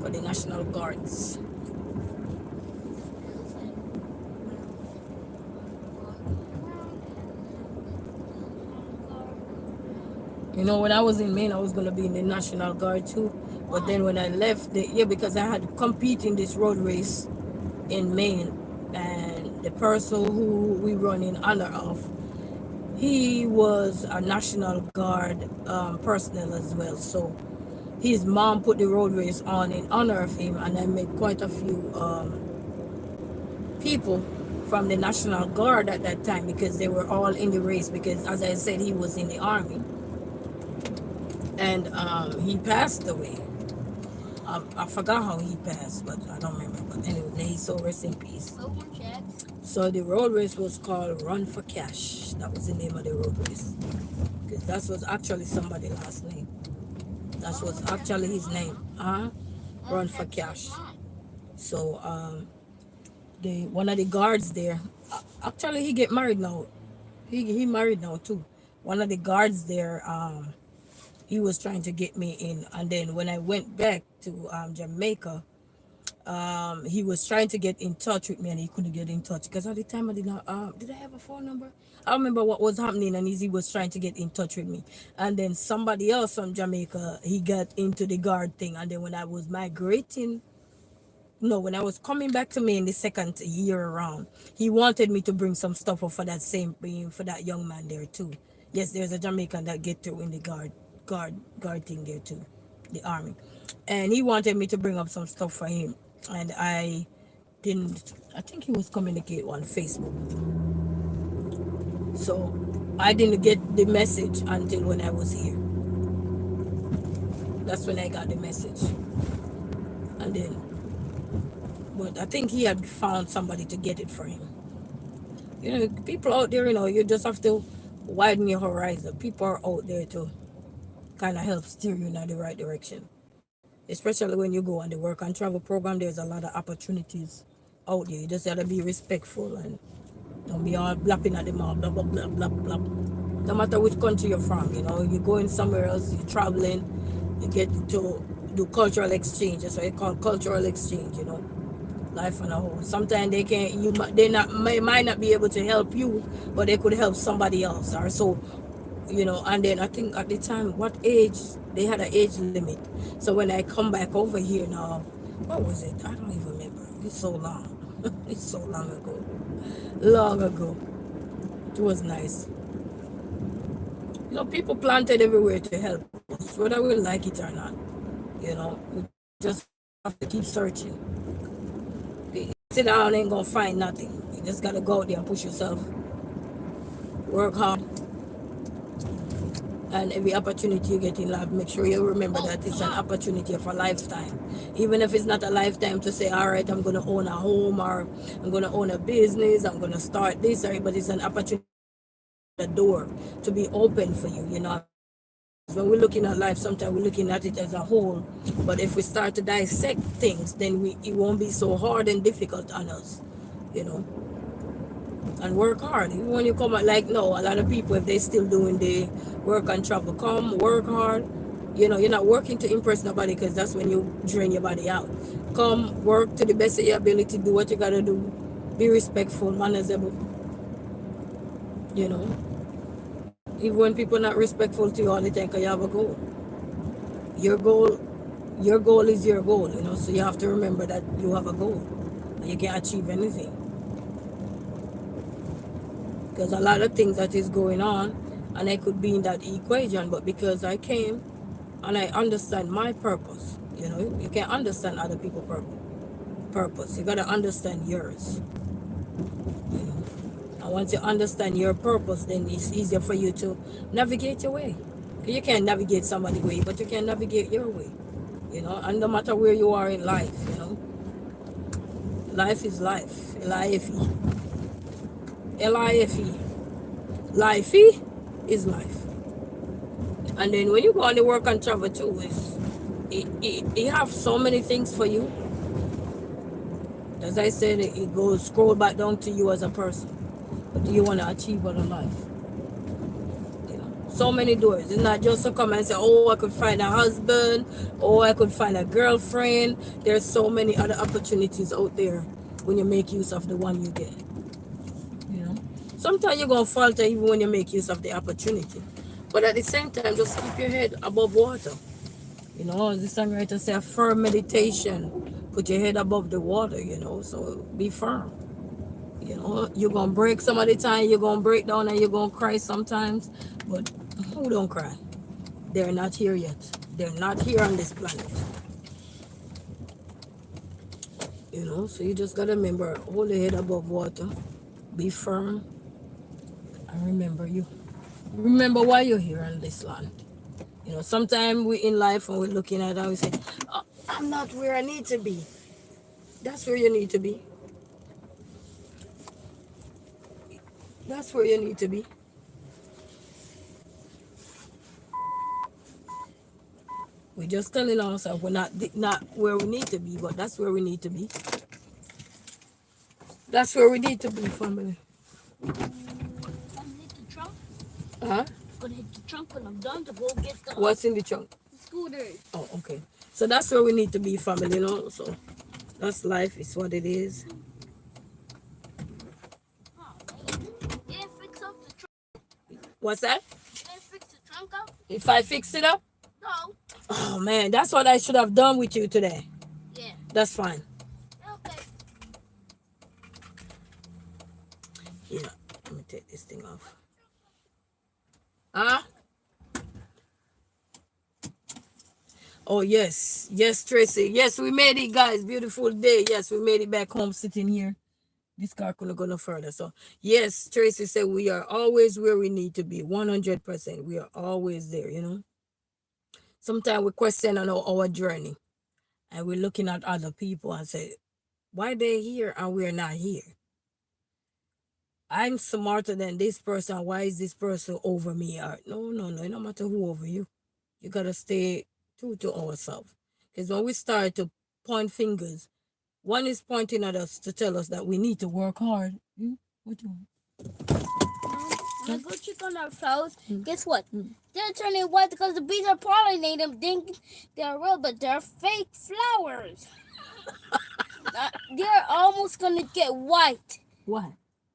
for the National Guards. You know, when I was in Maine, I was gonna be in the National Guard too. But then when I left, because I had to compete in this road race in Maine, and the person who we run in honor of, he was a National Guard personnel as well. So his mom put the road race on in honor of him, and I met quite a few people from the National Guard at that time because they were all in the race because, as I said, he was in the army. And he passed away. I forgot how he passed, but I don't remember. But anyway, so rest in peace. So the road race was called Run for Cash. That was the name of the road race. Because that was actually somebody's last name. That was actually his name. Run for Cash. So one of the guards there, actually he get married now. He married now too. One of the guards there, he was trying to get me in, and then when I went back to Jamaica, he was trying to get in touch with me, and he couldn't get in touch because at the time I did not. Did I have a phone number? I don't remember what was happening, and he was trying to get in touch with me, and then somebody else from Jamaica, he got into the guard thing, and then when I was migrating. No, when I was coming back to me in the second year around, he wanted me to bring some stuff up for that for that young man there too. Yes, there's a Jamaican that get through in the guard thing there too, the army, and he wanted me to bring up some stuff for him, and I didn't. I think he was communicating on Facebook, so I didn't get the message until when I was here. That's when I got the message, and then. But I think he had found somebody to get it for him. You know, people out there, you just have to widen your horizon. People are out there to kind of help steer you in the right direction. Especially when you go on the work and travel program, there's a lot of opportunities out there. You just got to be respectful and don't be all blapping at the mouth, blah, blah, blah, blah, blah. No matter which country you're from, you're going somewhere else, you're traveling, you get to do cultural exchange. That's what it's called, cultural exchange, life on a whole. Sometimes they might not be able to help you, but they could help somebody else or so, and then I think at the time, what age, they had an age limit. So when I come back over here now, what was it? I don't even remember. It's so long. It's so long ago. It was nice. People planted everywhere to help us, whether we like it or not. We just have to keep searching. Sit down ain't gonna find nothing. You just gotta go out there and push yourself. Work hard. And every opportunity you get in life, make sure you remember Oh, that it's come an on. opportunity of a lifetime. Even if it's not a lifetime to say, all right, I'm going to own a home or I'm going to own a business, I'm going to start this, but it's an opportunity, the door to be open for you, you know. When we're looking at life, sometimes we're looking at it as a whole. But if we start to dissect things, then it won't be so hard and difficult on us, you know. And work hard. Even when you come out, like no, a lot of people, if they still doing the work and travel, come work hard. You know, you're not working to impress nobody because that's when you drain your body out. Come work to the best of your ability, do what you gotta do, be respectful, manageable, you know. Even when people not respectful to you all the time, because you have a goal. Your goal, your goal is your goal, you know. So you have to remember that you have a goal, and you can achieve anything. Because a lot of things that is going on, and I could be in that equation, but because I came and I understand my purpose, you know, you can understand other people's purpose. You gotta understand yours, you know. And once you understand your purpose, then it's easier for you to navigate your way. You can't navigate somebody's way, but you can navigate your way, you know. And no matter where you are in life, you know, life is life. L-I-F-E. L-I-F-E. Life is life. And then when you go on the work and travel too, it have so many things for you. As I said, it goes scroll back down to you as a person. What do you want to achieve out of life? You know, so many doors. It's not just to come and say, oh, I could find a husband, or I could find a girlfriend. There's so many other opportunities out there when you make use of the one you get. You know, sometimes you're gonna falter even when you make use of the opportunity. But at the same time, just keep your head above water. You know, as the songwriter say, a firm meditation. Put your head above the water, you know, so be firm. You know, you're going to break some of the time, you're going to break down and you're going to cry sometimes. But who don't cry? They're not here yet. They're not here on this planet. You know, so you just got to remember, hold your head above water. Be firm. And remember you. Remember why you're here on this land. You know, sometimes we in life and we're looking at it and we say, oh, I'm not where I need to be. That's where you need to be. That's where you need to be. We're just telling ourselves we're not where we need to be, but that's where we need to be. That's where we need to be, family. I'm hit the trunk. Huh? Gonna hit the trunk when I'm done to go get the What's in the trunk? scooter. Oh, okay. So that's where we need to be, family. You know. So that's life. It's what it is. Oh, man. You didn't fix up the trunk. What's that? You didn't fix the trunk up? If I fix it up? No. Oh man, that's what I should have done with you today. Yeah. That's fine. Okay. Yeah. Let me take this thing off. Huh? Oh yes, yes, Tracy. Yes, we made it, guys. Beautiful day. Yes, we made it back home, sitting here. This car couldn't go no further. So yes, Tracy said we are always where we need to be. 100%. We are always there. You know. Sometimes we question on our journey, and we're looking at other people and say, why they here and we're not here? I'm smarter than this person. Why is this person over me? Or, no, no, no. No matter who over you, you gotta stay true to ourselves. Because when we start to point fingers, one is pointing at us to tell us that we need to work hard. What you want? When I go check on our flowers, guess what? They're turning white because the bees are pollinating them, thinking they're real, but they're fake flowers. They're almost gonna get white Why?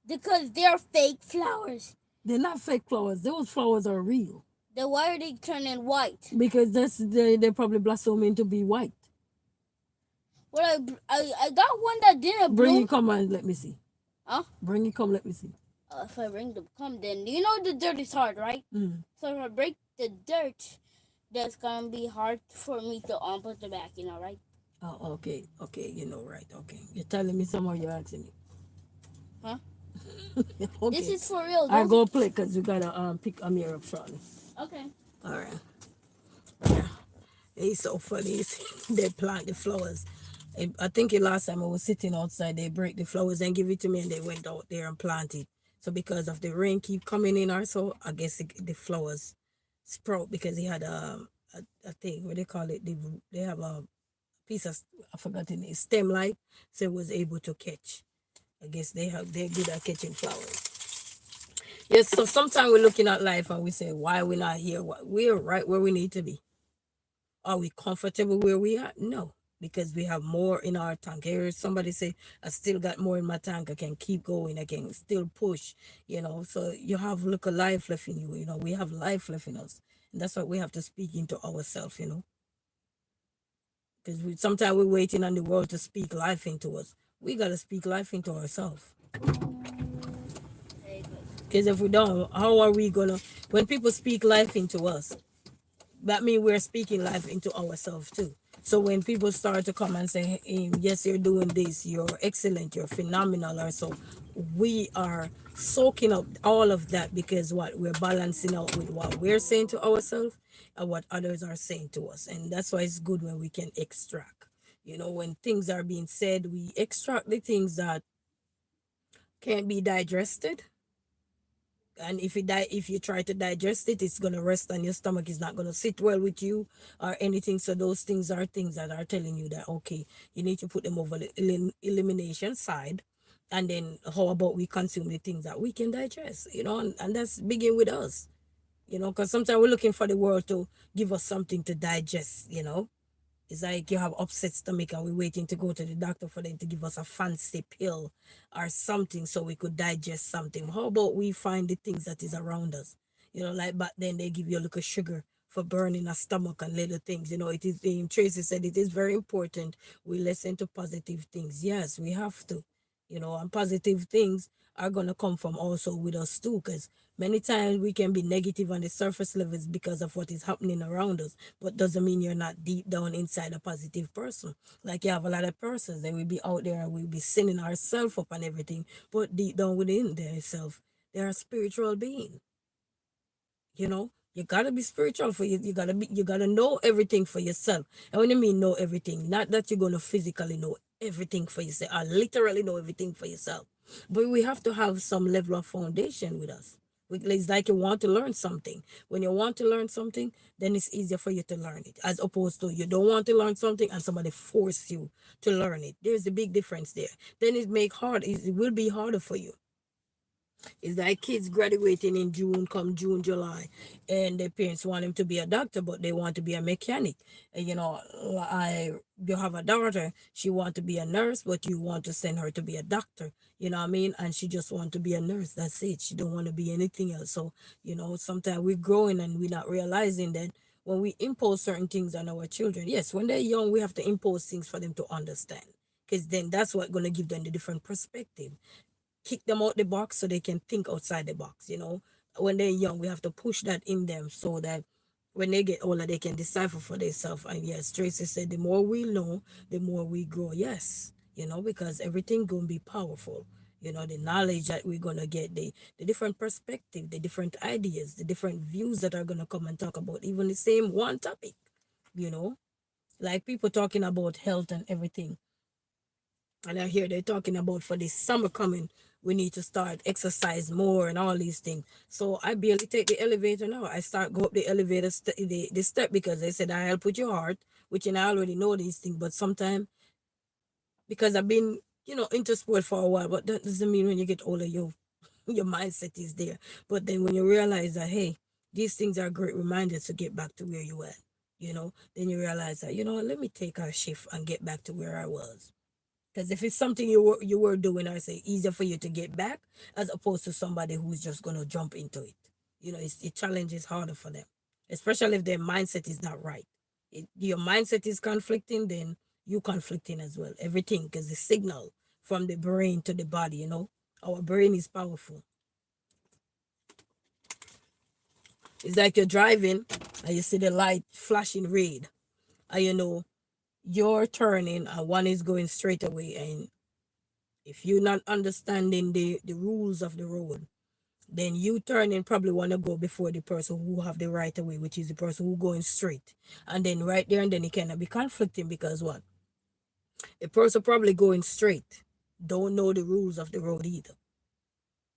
because they're fake flowers. They're not fake flowers. Those flowers are real. Then why are they turning white? Because they probably blossom into be white. Well, I got one that didn't Bring bloom. it, come and let me see. Huh? Bring it, come, let me see. If I bring them, come then. You know the dirt is hard, right? So if I break the dirt, that's gonna be hard for me to put it back. You know, right? Oh, okay, okay, you know, right, okay. You're telling me some more, you're asking me. Huh? Okay. This is for real. I go play because we gotta pick Amir up shortly. Okay. All right. It's so funny. They plant the flowers. I think the last time I was sitting outside, they break the flowers and give it to me, and they went out there and planted. So because of the rain keep coming in, or so I guess the flowers sprout because he had a thing what they call it. They have a piece of I forgot the name stem light, so it was able to catch. I guess they're good at catching flowers. Yes. So sometimes we're looking at life and we say, why we're not here? We're right where we need to be. Are we comfortable where we are? No, because we have more in our tank. Here, somebody say, I still got more in my tank. I can keep going. I can still push, So you have look of life left in you. We have life left in us. And that's what we have to speak into ourselves. Because sometimes we're waiting on the world to speak life into us. We got to speak life into ourselves. Because if we don't, how are we going to, when people speak life into us, that means we're speaking life into ourselves too. So when people start to come and say, hey, yes, you're doing this, you're excellent, you're phenomenal, or so, we are soaking up all of that because what we're balancing out with what we're saying to ourselves and what others are saying to us. And that's why it's good when we can extract. When things are being said, we extract the things that can't be digested, and if you try to digest it, it's going to rest on your stomach. It's not going to sit well with you or anything. So those things are things that are telling you that, okay, you need to put them over the elimination side. And then how about we consume the things that we can digest, and that's begin with us, because sometimes we're looking for the world to give us something to digest. It's like you have upset stomach and we're waiting to go to the doctor for them to give us a fancy pill or something so we could digest something. How about we find the things that is around us? Like back then they give you a little sugar for burning a stomach and little things. It is Tracy said it is very important we listen to positive things. Yes, we have to. And positive things are gonna come from also with us too, because many times we can be negative on the surface levels because of what is happening around us, but doesn't mean you're not deep down inside a positive person. Like you have a lot of persons that will be out there and we'll be sinning ourselves up and everything, but deep down within themselves, they're a spiritual being. You gotta be spiritual for you. You gotta know everything for yourself. And when you mean know everything, not that you're gonna physically know everything for yourself, or literally know everything for yourself. But we have to have some level of foundation with us. It's like you want to learn something. When you want to learn something, then it's easier for you to learn it, as opposed to you don't want to learn something and somebody force you to learn it. There's a big difference there. Then it will be harder for you. It's like kids graduating in June, come June, July, and their parents want them to be a doctor, but they want to be a mechanic. And you have a daughter, she want to be a nurse, but you want to send her to be a doctor. You know what I mean? And she just want to be a nurse. That's it. She don't want to be anything else. So, sometimes we're growing and we're not realizing that when we impose certain things on our children, yes, when they're young, we have to impose things for them to understand. Because then that's what going to give them the different perspective, kick them out the box so they can think outside the box. When they're young, we have to push that in them so that when they get older, they can decipher for themselves. And yes, Tracy said, the more we know, the more we grow. Yes, because everything gonna be powerful. The knowledge that we're gonna get, the different perspective, the different ideas, the different views that are gonna come and talk about even the same one topic. You know, like people talking about health and everything. And I hear they're talking about for this summer coming, we need to start exercise more and all these things. So I barely take the elevator now. I start go up the elevator the step because they said I help with your heart, which I already know these things. But sometimes because I've been into sport for a while, but that doesn't mean when you get older your mindset is there. But then when you realize that hey, these things are great reminders to get back to where you were, then you realize that let me take a shift and get back to where I was. Because if it's something you were doing, I say easier for you to get back as opposed to somebody who's just gonna jump into it. The challenge is harder for them, especially if their mindset is not right. Your mindset is conflicting, then you conflicting as well. Everything, because the signal from the brain to the body, our brain is powerful. It's like you're driving and you see the light flashing red, and you're turning and one is going straight away, and if you're not understanding the rules of the road Then you turn and probably want to go before the person who have the right of way, which is the person who going straight. And then right there and then it cannot be conflicting because what? The person probably going straight don't know the rules of the road either.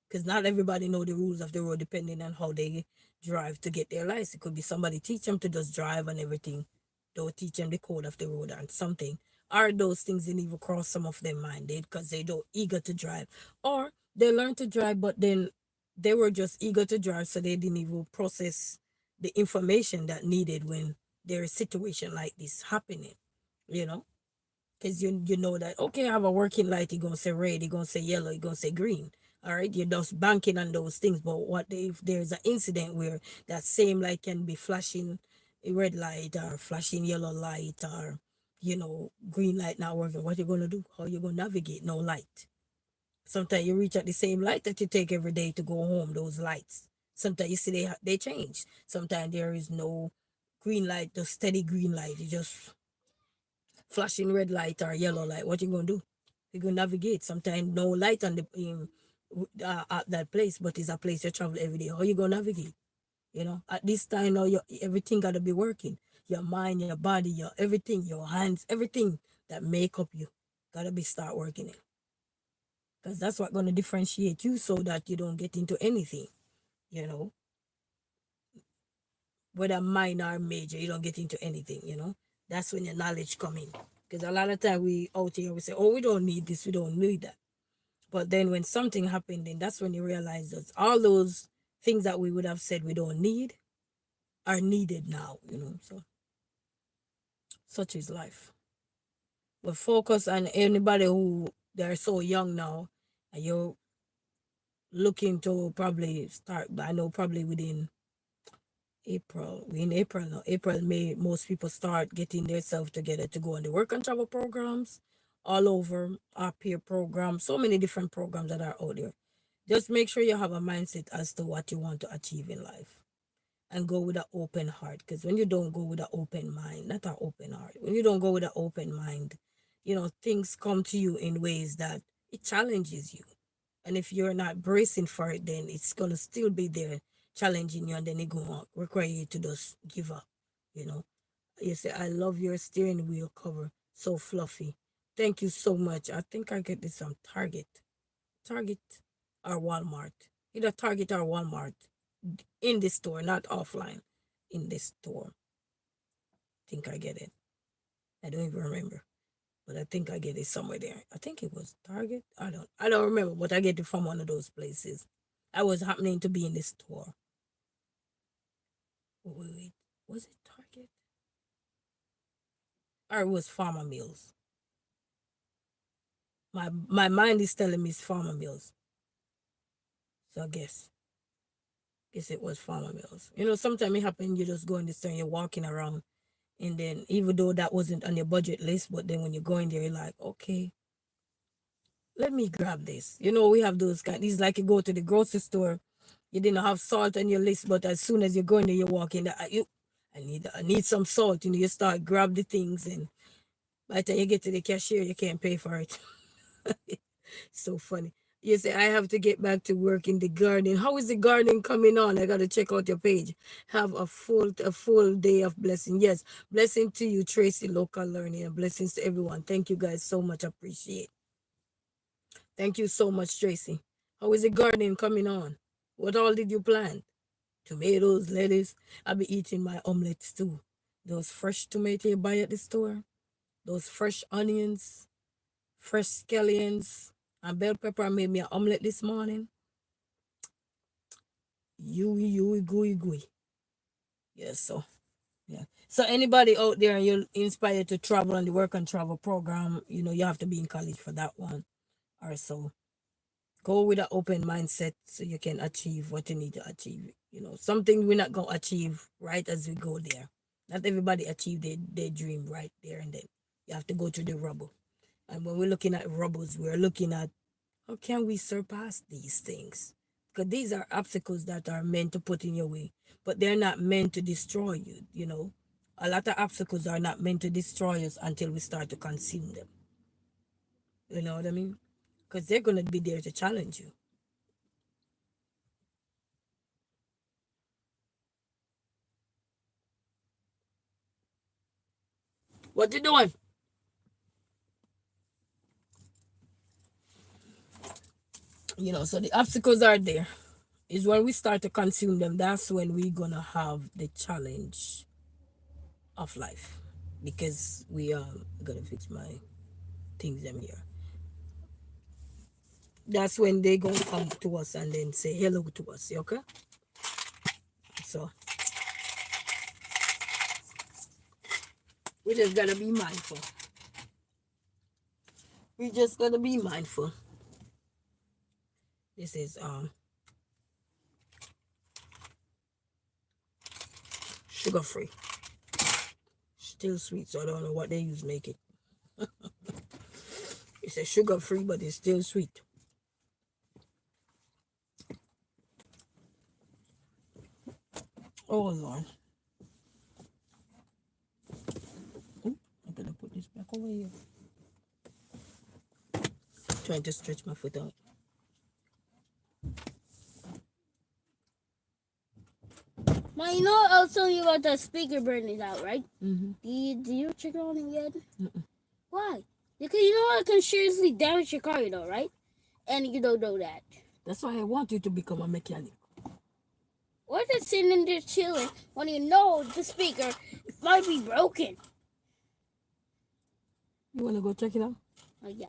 Because not everybody know the rules of the road depending on how they drive to get their license. It could be somebody teach them to just drive and everything. Don't teach them the code of the road and something. Or those things didn't even cross some of their mind because they don't eager to drive. Or they learn to drive, but then they were just eager to drive, so they didn't even process the information that needed when there is situation like this happening, you know? Because you know that, okay, I have a working light, you're going to say red, you're going to say yellow, you're going to say green. All right, you're just banking on those things. But what if there's an incident where that same light can be flashing a red light or flashing yellow light or, green light not working? What you going to do? How you going to navigate? No light. Sometimes you reach at the same light that you take every day to go home, those lights. Sometimes you see they change. Sometimes there is no green light, the steady green light. You just flashing red light or yellow light, what you gonna do? You gonna navigate. Sometimes no light on the at that place, but it's a place you travel every day. How you gonna navigate? At this time now, everything gotta be working. Your mind, your body, your everything, your hands, everything that make up you gotta be start working it. Because that's what gonna differentiate you so that you don't get into anything. You know, whether minor or major, you don't get into anything. That's when your knowledge come in. Because a lot of time we out here, we say, oh, we don't need this, we don't need that. But then when something happened, then that's when you realize that all those things that we would have said we don't need are needed now. So such is life. But focus on anybody who they're so young now and you're looking to probably start, I know probably within April. We in April now. April, May, most people start getting themselves together to go on the work and travel programs all over, our peer programs, so many different programs that are out there. Just make sure you have a mindset as to what you want to achieve in life and go with an open heart. Because when you don't go with an open mind, not an open heart, when you don't go with an open mind, things come to you in ways that it challenges you. And if you're not bracing for it, then it's gonna still be there challenging you, and then it gonna require you to just give up. You know, you say, "I love your steering wheel cover, so fluffy. Thank you so much." I think I get this from Target or Walmart, either Target or Walmart, in the store, not offline, in the store. I think I get it. I don't even remember. But I think I get it somewhere there. I think it was Target. I don't remember, but I get it from one of those places. I was happening to be in the store. Wait, was it Target? Or it was Farmer Mills. My mind is telling me it's Farmer Mills. So I guess it was Farmer Mills. Sometimes it happens you just go in the store and you're walking around, and then even though that wasn't on your budget list, but then when you go in there, you're like, okay, let me grab this. We have those kind. It's like you go to the grocery store, you didn't have salt on your list, but as soon as you go in there, you walk in there, I need some salt. You start grab the things, and by the time you get to the cashier, you can't pay for it. So funny. You say, I have to get back to work in the garden. How is the garden coming on? I gotta check out your page. Have a full day of blessing. Yes, blessing to you, Tracy, local learning, and blessings to everyone. Thank you guys so much. Appreciate. Thank you so much, Tracy. How is the gardening coming on? What all did you plant? Tomatoes, lettuce. I'll be eating my omelets too. Those fresh tomato you buy at the store, those fresh onions, fresh scallions, and bell pepper. I made me an omelet this morning. Yui, gooey, gooey. Yes, so yeah. So anybody out there and you're inspired to travel on the work and travel program, you have to be in college for that one. Or so go with an open mindset so you can achieve what you need to achieve. Something we're not gonna achieve right as we go there. Not everybody achieve their dream right there and then. You have to go through the rubble. And when we're looking at rubbles, we're looking at how can we surpass these things? Because these are obstacles that are meant to put in your way, but they're not meant to destroy you. A lot of obstacles are not meant to destroy us until we start to consume them. You know what I mean? Because they're gonna be there to challenge you. What you doing? You know, so the obstacles are there. Is when we start to consume them, that's when we're gonna have the challenge of life. Because we are gonna fix my things them here. That's when they gonna come to us and then say hello to us, okay? So we just gotta be mindful. We just gotta be mindful. This is sugar free. Still sweet, so I don't know what they use make it. It's a sugar free, but it's still sweet. Oh Lord. Ooh, I'm gonna put this back over here. Trying to stretch my foot out. Ma, you know I was telling you about the speaker burning out, right? Mm-hmm. Do you check on it yet? Why? Because you know it can seriously damage your car, you know, right? And you don't know that. That's why I want you to become a mechanic. Or just sitting in there chilling when you know the speaker might be broken. You wanna go check it out? Oh, yeah.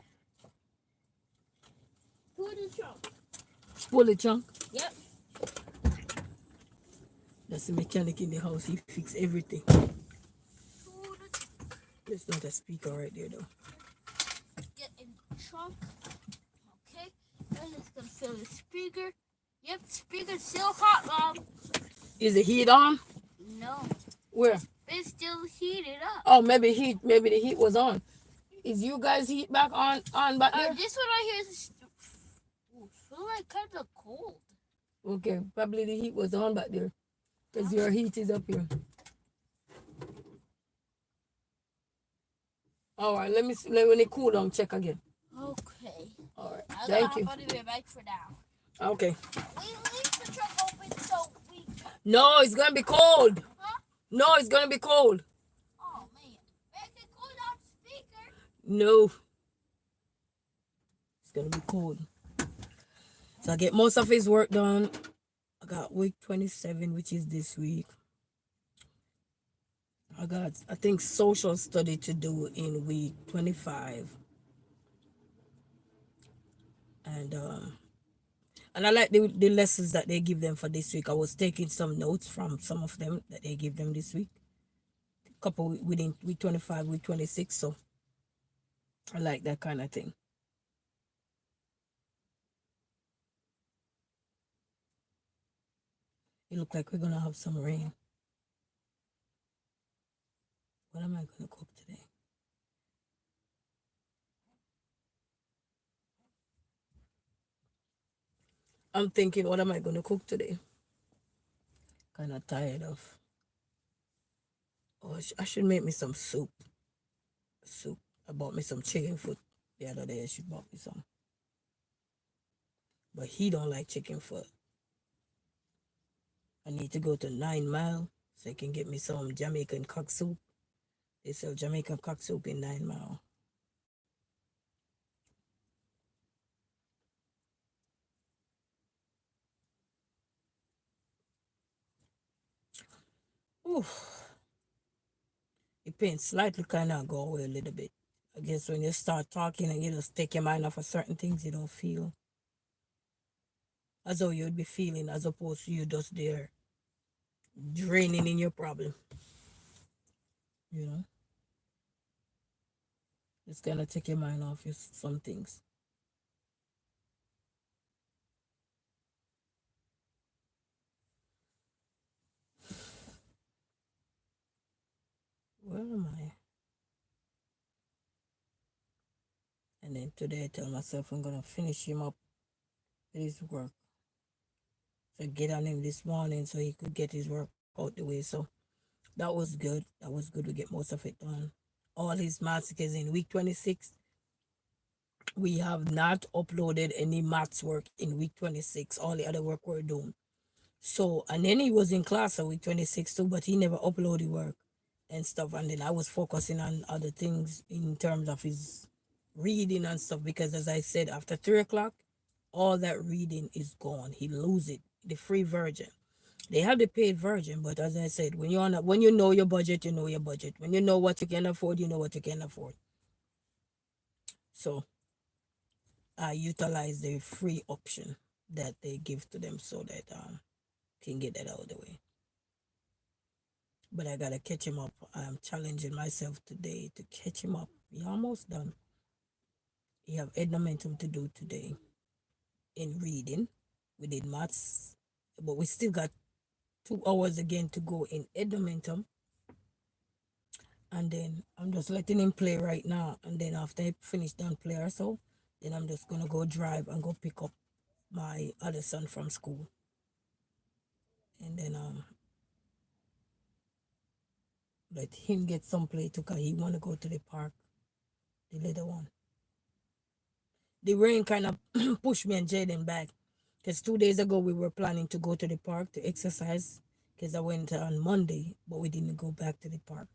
Pull the trunk. Pull the trunk. Yep. That's the mechanic in the house. He fix everything. There's not a speaker right there though. Get in the trunk. Okay. Then it's gonna fill the speaker. Yep, speaker's still hot, Mom. Is the heat on? No. Where? It's still heated up. Oh, maybe the heat was on. Is you guys heat back on back there? This one right here is feel like kind of cold. Okay, probably the heat was on back there. Because your heat is up here. Alright, let me see. When it cool down, check again. Okay. Alright. I'm Thank you. gonna be back for now. Okay. We leave the truck open so we. No, it's gonna be cold. Huh? No, it's gonna be cold. Oh man. Make it cool down the speaker. No. It's gonna be cold. So I get most of his work done. I got week 27, which is this week. I got, I think, social study to do in week 25. And I like the lessons that they give them for this week. I was taking some notes from some of them that they give them this week. A couple within week 25, week 26. So I like that kind of thing. It look like we're gonna have some rain. What am I gonna cook today? I'm thinking, what am I gonna cook today? Kind of tired of. Oh, I should make me some soup. Soup. I bought me some chicken foot the other day. She bought me some. But he don't like chicken foot. I need to go to 9 Mile so I can get me some Jamaican cock soup. They sell Jamaican cock soup in 9 Mile. Oof. The pain slightly kind of go away a little bit. I guess when you start talking and you just take your mind off of certain things, you don't feel as though you'd be feeling, as opposed to you just there draining in your problem. You know? It's gonna take your mind off you some things. Where am I? And then today I tell myself I'm gonna finish him up with his work. So get on him this morning so he could get his work out the way. So that was good. That was good. We get most of it done. All his maths is in week 26. We have not uploaded any maths work in week 26. All the other work we're doing. So, and then he was in class at week 26 too, but he never uploaded work. and stuff. And then I was focusing on other things in terms of his reading and stuff, because as I said, after 3 o'clock, all that reading is gone. He lose it. The free version. They have the paid version, but as I said, when you know your budget, you know your budget. When you know what you can afford, you know what you can afford. So I utilize the free option that they give to them so that can get that out of the way. But I gotta catch him up. I'm challenging myself today to catch him up. He almost done. He have Edmonton to do today in reading. We did maths, but we still got 2 hours again to go in Edmonton. And then I'm just letting him play right now. And then after he finish done play or so, then I'm just gonna go drive and go pick up my other son from school. And then let him get some play too, cause he wanna go to the park, the little one. The rain kind of pushed me and Jaden back. Because 2 days ago we were planning to go to the park to exercise. Because I went on Monday, but we didn't go back to the park.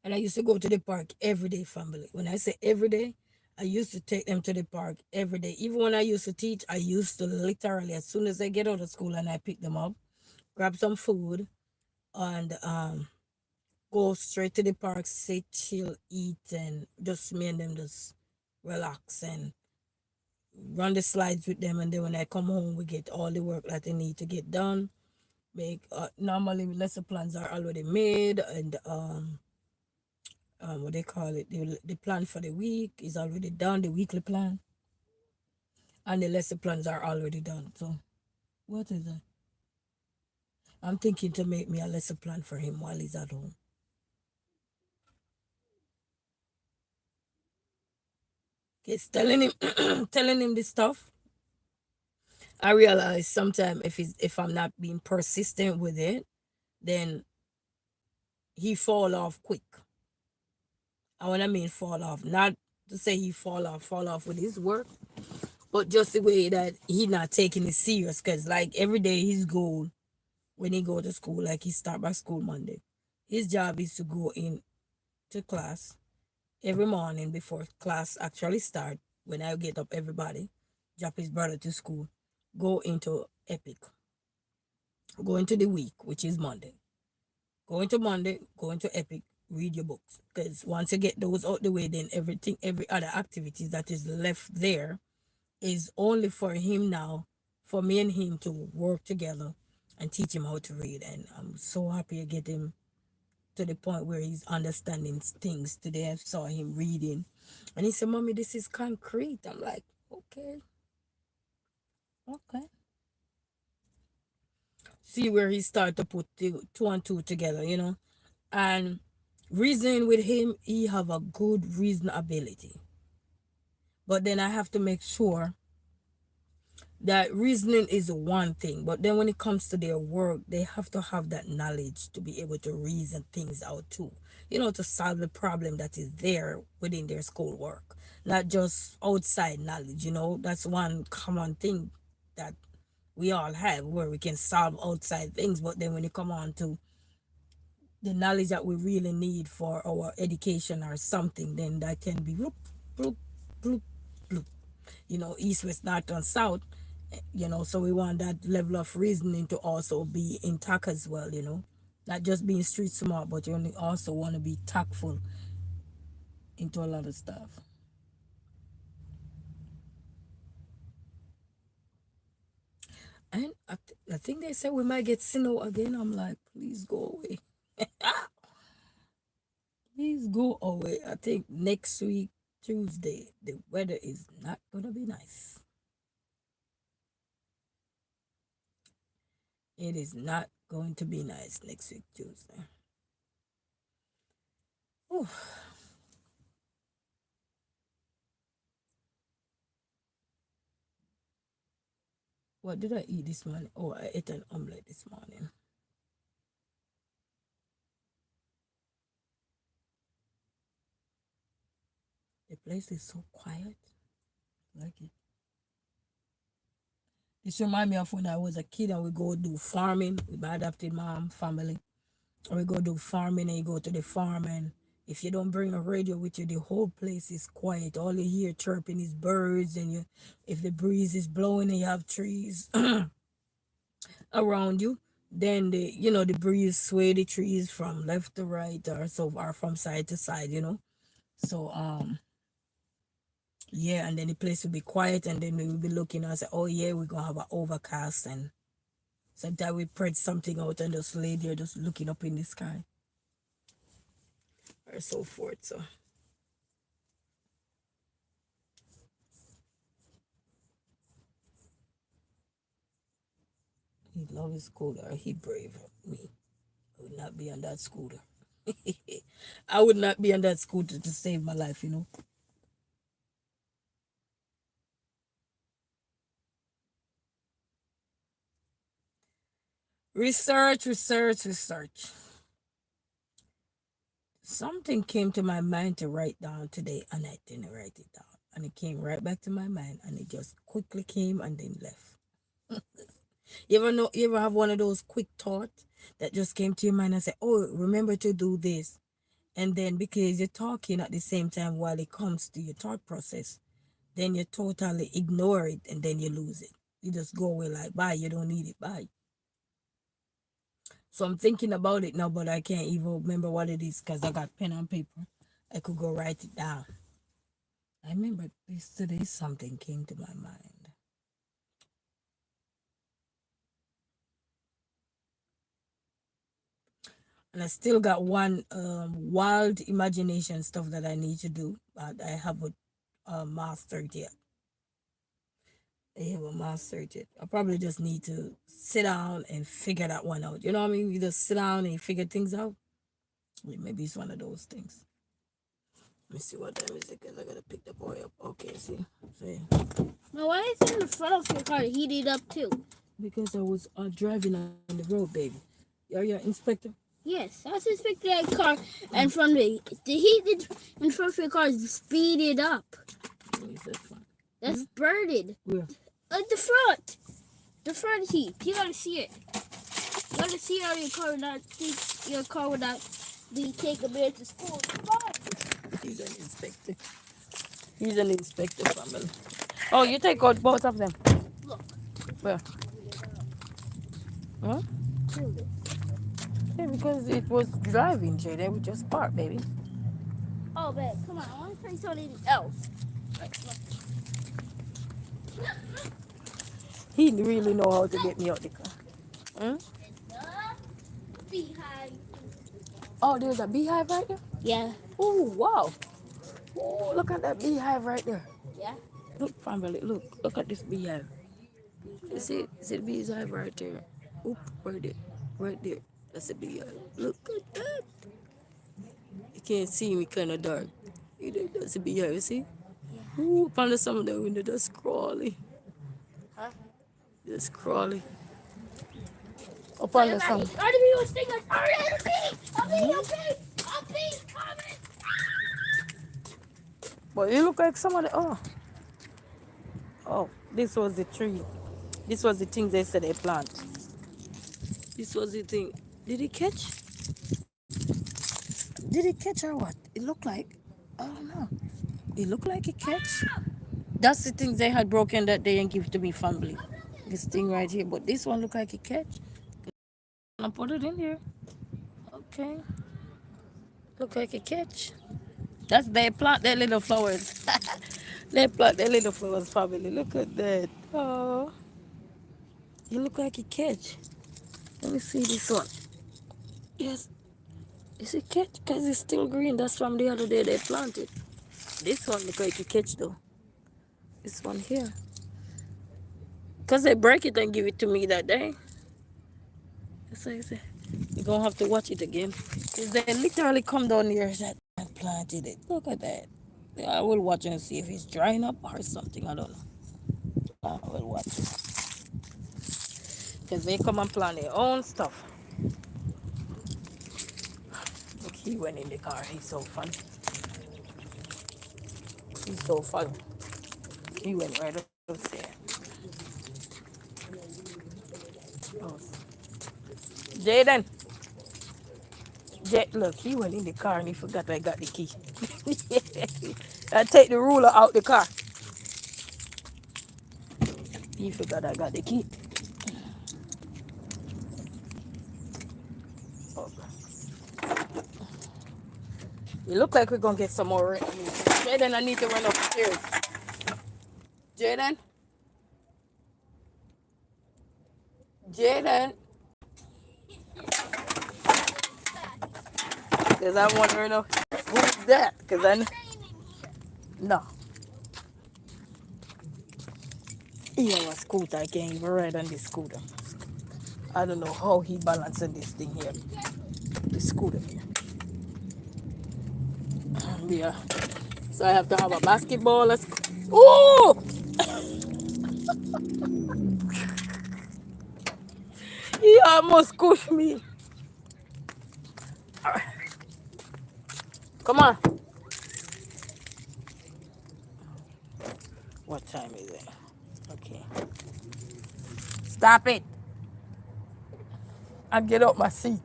And I used to go to the park every day, family. When I say every day, I used to take them to the park every day. Even when I used to teach, I used to literally, as soon as I get out of school and I pick them up, grab some food, and go straight to the park, sit, chill, eat, and just me and them just relax and run the slides with them. And then when I come home, we get all the work that they need to get done. Make normally lesson plans are already made, and what they call it, the plan for the week is already done, the weekly plan, and the lesson plans are already done. So what is that? I'm thinking to make me a lesson plan for him while he's at home. It's telling him telling him this stuff. I realize sometimes if I'm not being persistent with it, then he fall off quick. And when I mean fall off, not to say he fall off with his work, but just the way that he not taking it serious. Cause like every day his goal when he go to school, like he start by school Monday, his job is to go in to class every morning before class actually start. When I get up, everybody drop his brother to school, go into Epic, go into the week, which is Monday. Go into Monday, go into Epic, read your books. Because once you get those out the way, then everything, every other activities that is left there is only for him now, for me and him to work together and teach him how to read. And I'm so happy to get him to the point where he's understanding things. Today I saw him reading and he said, Mommy, this is concrete. I'm like, okay. Okay. See where he start to put two and two together, And reasoning with him, he have a good reason ability. But then I have to make sure that reasoning is one thing, but then when it comes to their work, they have to have that knowledge to be able to reason things out too, to solve the problem that is there within their school work, not just outside knowledge. That's one common thing that we all have, where we can solve outside things, but then when you come on to the knowledge that we really need for our education or something, then that can be bloop, bloop, bloop, bloop. East, west, north, and south. So we want that level of reasoning to also be intact as well. Not just being street smart, but you also want to be tactful into a lot of stuff. And I think they said we might get snow again. I'm like, please go away. Please go away. I think next week, Tuesday, the weather is not going to be nice. It is not going to be nice next week, Tuesday. Ooh. What did I eat this morning? Oh, I ate an omelette this morning. The place is so quiet. I like it. This reminds me of when I was a kid and we go do farming with my adopted mom family. or you go do farming and you go to the farm, and if you don't bring a radio with you, the whole place is quiet. All you hear chirping is birds, and if the breeze is blowing and you have trees around you, then the breeze sway the trees from left to right, or from side to side, So yeah, and then the place will be quiet, and then we will be looking and say, oh yeah, we're gonna have an overcast, and sometimes we print something out and just lay there just looking up in the sky or so forth. So he love his scooter, he brave. Me, I would not be on that scooter. I would not be on that scooter to save my life. Research, research, research. Something came to my mind to write down today, and I didn't write it down. And it came right back to my mind, and it just quickly came and then left. You ever have one of those quick thoughts that just came to your mind and say, oh, remember to do this. And then because you're talking at the same time while it comes to your thought process, then you totally ignore it and then you lose it. You just go away like, bye, you don't need it, bye. So I'm thinking about it now, but I can't even remember what it is because I got pen and paper. I could go write it down. I remember yesterday something came to my mind. And I still got one wild imagination stuff that I need to do, but I haven't mastered yet. I haven't mastered it. I probably just need to sit down and figure that one out. You know what I mean? You just sit down and figure things out. Maybe it's one of those things. Let me see what time is it, because I gotta pick the boy up. Okay, see? Now, why is in the front of your car heated up too? Because I was driving on the road, baby. Are you inspector? Yes, I was inspecting that car, and from the heated in front of your car is speeded up. Is that fun? That's birded. Where? At the front heat. You gotta see it. You gotta see how your car would not be taken back to school. He's an inspector. He's an inspector, family. Oh, you take out both of them. Look. Where? Huh? Yeah, because it was driving, Jay. They would just park, baby. Oh, babe, come on. I want to try something else. He really know how to get me out the car. Hmm? Beehive. Oh, there's a beehive right there? Yeah. Oh, wow. Oh, look at that beehive right there. Yeah. Look, family, look at this beehive. Is it beehive right there? Oop, right there. Right there. That's a beehive. Look at that. You can't see me kind of dark. That's a beehive, you see? Yeah. Ooh, upon the some of the window, just crawling. Huh? Just crawling. Upon the some. Are the people singing? Are the coming? But it look like some of the, oh, this was the tree. This was the thing they said they plant. This was the thing. Did it catch? Did it catch or what? It looked like, I don't know. It looked like it catch. That's the thing they had broken that day and give to me family. This thing right here. But this one look like it catch. I put it in here. Okay. Look like a catch. They plant their little flowers. They plant their little flowers, family. Look at that. Oh. You look like a catch. Let me see this one. Yes. Is it catch? Because it's still green. That's from the other day they planted. This one look like a catch though. This one here. Because they break it and give it to me that day. That's what I say. You're going to have to watch it again. Because they literally come down here and planted it. Look at that. I will watch and see if it's drying up or something. I don't know. I will watch it. Because they come and plant their own stuff. Look, he went in the car. He's so funny. He's so funny. He went right upstairs. Oh. Jaden. Look, he went in the car and he forgot I got the key. I take the ruler out the car. He forgot I got the key. Oh, it look like we're gonna get some more rain. Jaden, I need to run upstairs. Jaden? Jaden? Because I want her to know who's that. Because I know. No. He have a scooter. I can't even ride on this scooter. I don't know how he balancing this thing here. The scooter here. Yeah. So I have to have a basketball. Oh! He almost squished me. Come on. What time is it? Okay. Stop it. I get up my seat.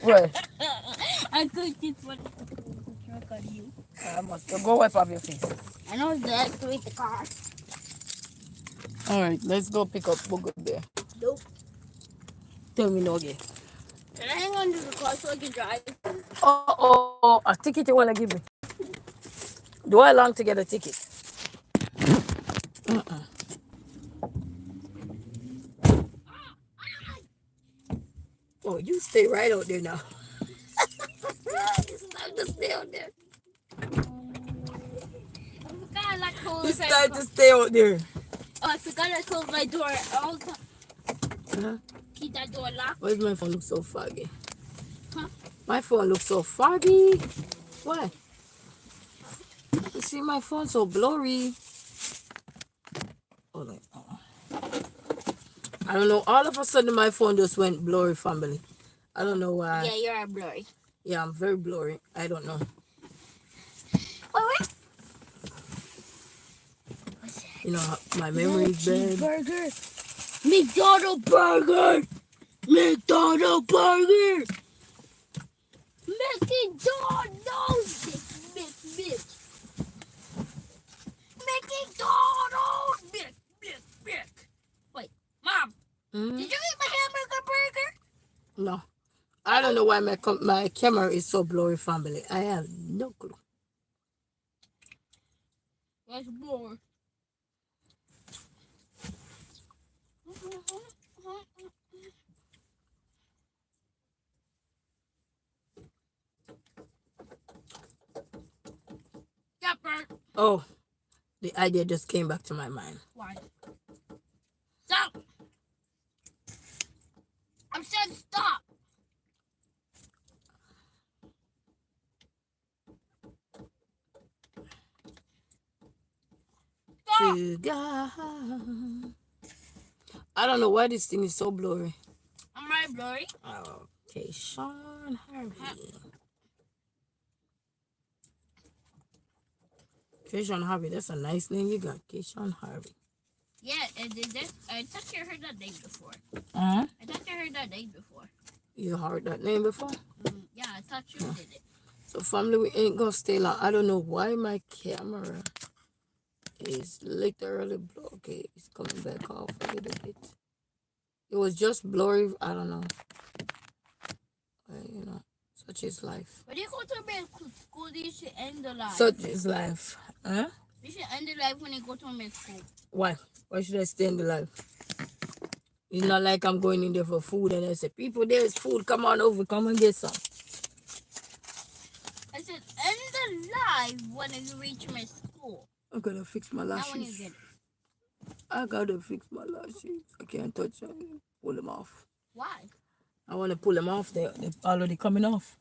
What? I could just want to put the truck on you. I must go wipe off your face. I know the activate the car. All right, let's go pick up Bogo there. Nope. Tell me no again. Can I hang on to the car so I can drive? Oh, a ticket you want to give me? Do I long to get a ticket? Oh, you stay right out there now. It's time to stay out there. It's time to stay out there. Oh, I forgot I closed my door all the time. Uh-huh. Keep that door locked. Why does my phone look so foggy? Huh? My phone looks so foggy. Why? You see my phone so blurry. Hold on. I don't know. All of a sudden, my phone just went blurry, family. I don't know why. Yeah, you're blurry. Yeah, I'm very blurry. I don't know. Wait. You know, my memory is bad. Burger. McDonald's burger. McDonald's burger. McDonald's. McDonald's. Wait, Mom. Mm-hmm. Did you eat my hamburger burger? No. I don't know why my camera is so blurry, family. I have no clue. That's blurry. Got burnt. Oh, the idea just came back to my mind. Why? Stop. I said stop. Stop. Sugar. I don't know why this thing is so blurry. Am I blurry? Okay, Sean Harvey. Keyshawn Harvey, that's a nice name you got. Keyshawn Harvey. Yeah, I thought you heard that name before. Uh-huh. I thought you heard that name before. You heard that name before? Yeah, I thought you did it. So family, we ain't gonna stay long. I don't know why my camera is literally blurry. Okay, it's coming back off a little bit. It was just blurry. I don't know. You know, such is life. When you go to middle school, you should end the life. Such is life. Huh? You should end the life when you go to middle school. Why? Why should I stay in the life? It's not like I'm going in there for food and I say, people, there's food. Come on over. Come and get some. I said end the life when you reach my school. I gotta fix my Not when you lashes. get it. I gotta fix my lashes. I can't touch them. Pull them off. Why? I want to pull them off. They're already coming off.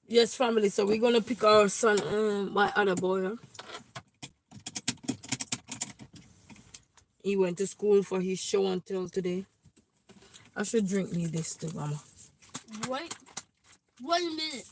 Yes, family. So we're gonna pick our son, my other boy. He went to school for his show and tell today. I should drink me this too, Mama. Wait 1 minute.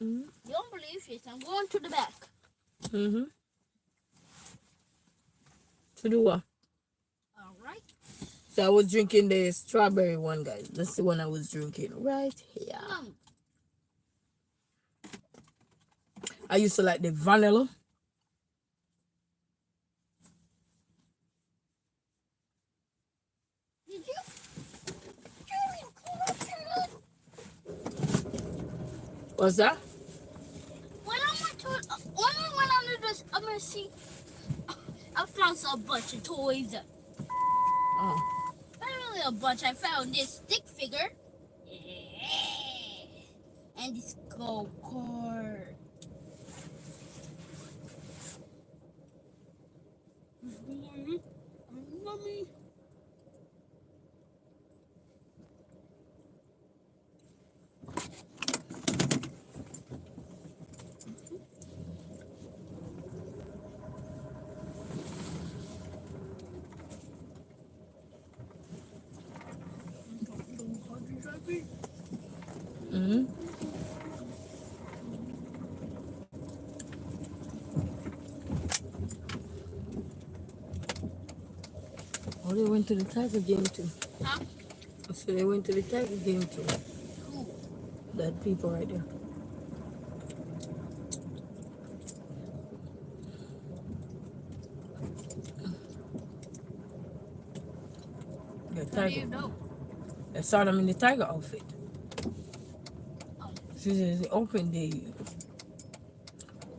Mm-hmm. You don't believe shit. I'm going to the back. Mm-hmm. To do what? All right. So I was drinking the strawberry one, guys. That's the one I was drinking right here. Come. I used to like the vanilla. Did you? Jeremy, clean up your lid. What's that? When I went to, when I went under this, I'm gonna see. I found a bunch of toys. Oh. Not really a bunch. I found this stick figure. And this go-kart. Mommy. Mm-hmm. Oh, they went to the Tiger game too. Huh? So they went to the Tiger game too. Who? That people right there. The How do Tiger. you know? I saw them in the Tiger outfit. Oh. She says the open day.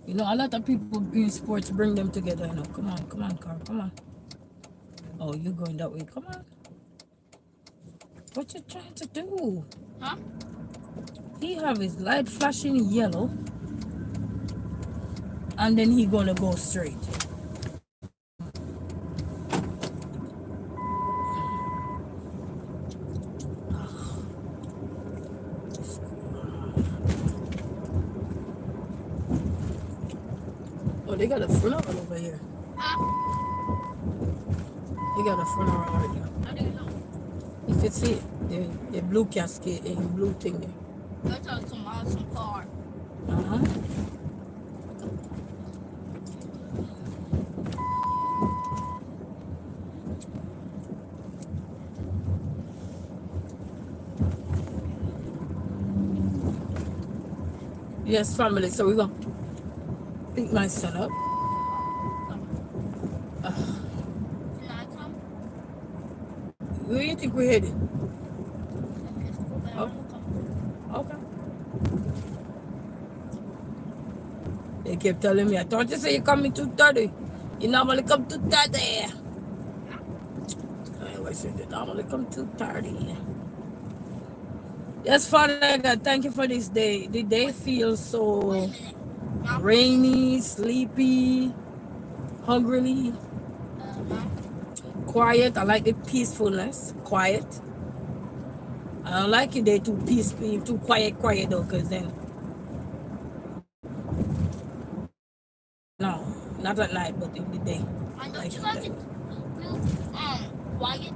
You know, a lot of people in sports bring them together. You know, come on, car, come on. Oh, you're going that way. Come on. What you trying to do? Huh? He have his light flashing yellow, and then he gonna go straight. Oh, they got a funeral over here. Huh? They got a funeral right there. How do you know? You can see it. The blue casket and blue thing there. That's some awesome car. Uh-huh. Yes, family. So we're gonna pick my son up. Can I come? Where you think we're headed? Let's go back. Oh. Okay. They kept telling me, I thought you said you're coming 2:30. You normally come 2:30. I said they normally come 2:30. Yes, Father God, thank you for this day. The day feels Wait a so minute. Huh? rainy, sleepy, hungrily, Uh-huh. quiet. I like the peacefulness, quiet. I don't like it there too peaceful, too quiet though, because then, no, not at night, but in the day. And Like don't you like that. it real quiet?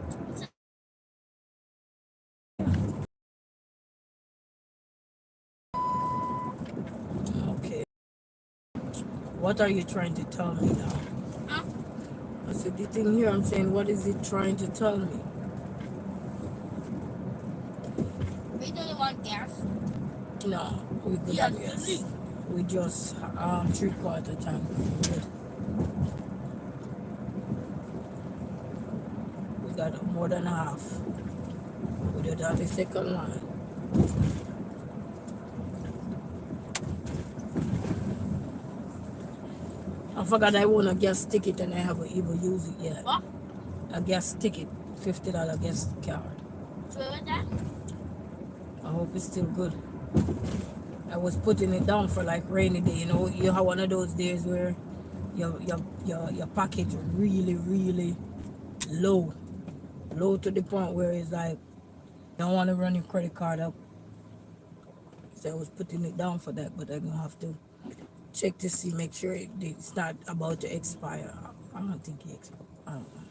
Okay. What are you trying to tell me now? Huh? I said, the thing here, I'm saying, what is it trying to tell me? We don't want gas. No, we good Yes, at yes. really. We just 3/4 tank. We got more than half. We did have the second line. I forgot I won a gas ticket and I haven't even used it yet. What? A gas ticket, $50 gas card. So with that? I hope it's still good. I was putting it down for like rainy day. You know, you have one of those days where your pocket really low to the point where it's like you don't want to run your credit card up. So I was putting it down for that, but I'm gonna have to check to see, make sure it's not about to expire. I don't think it expires. I don't know.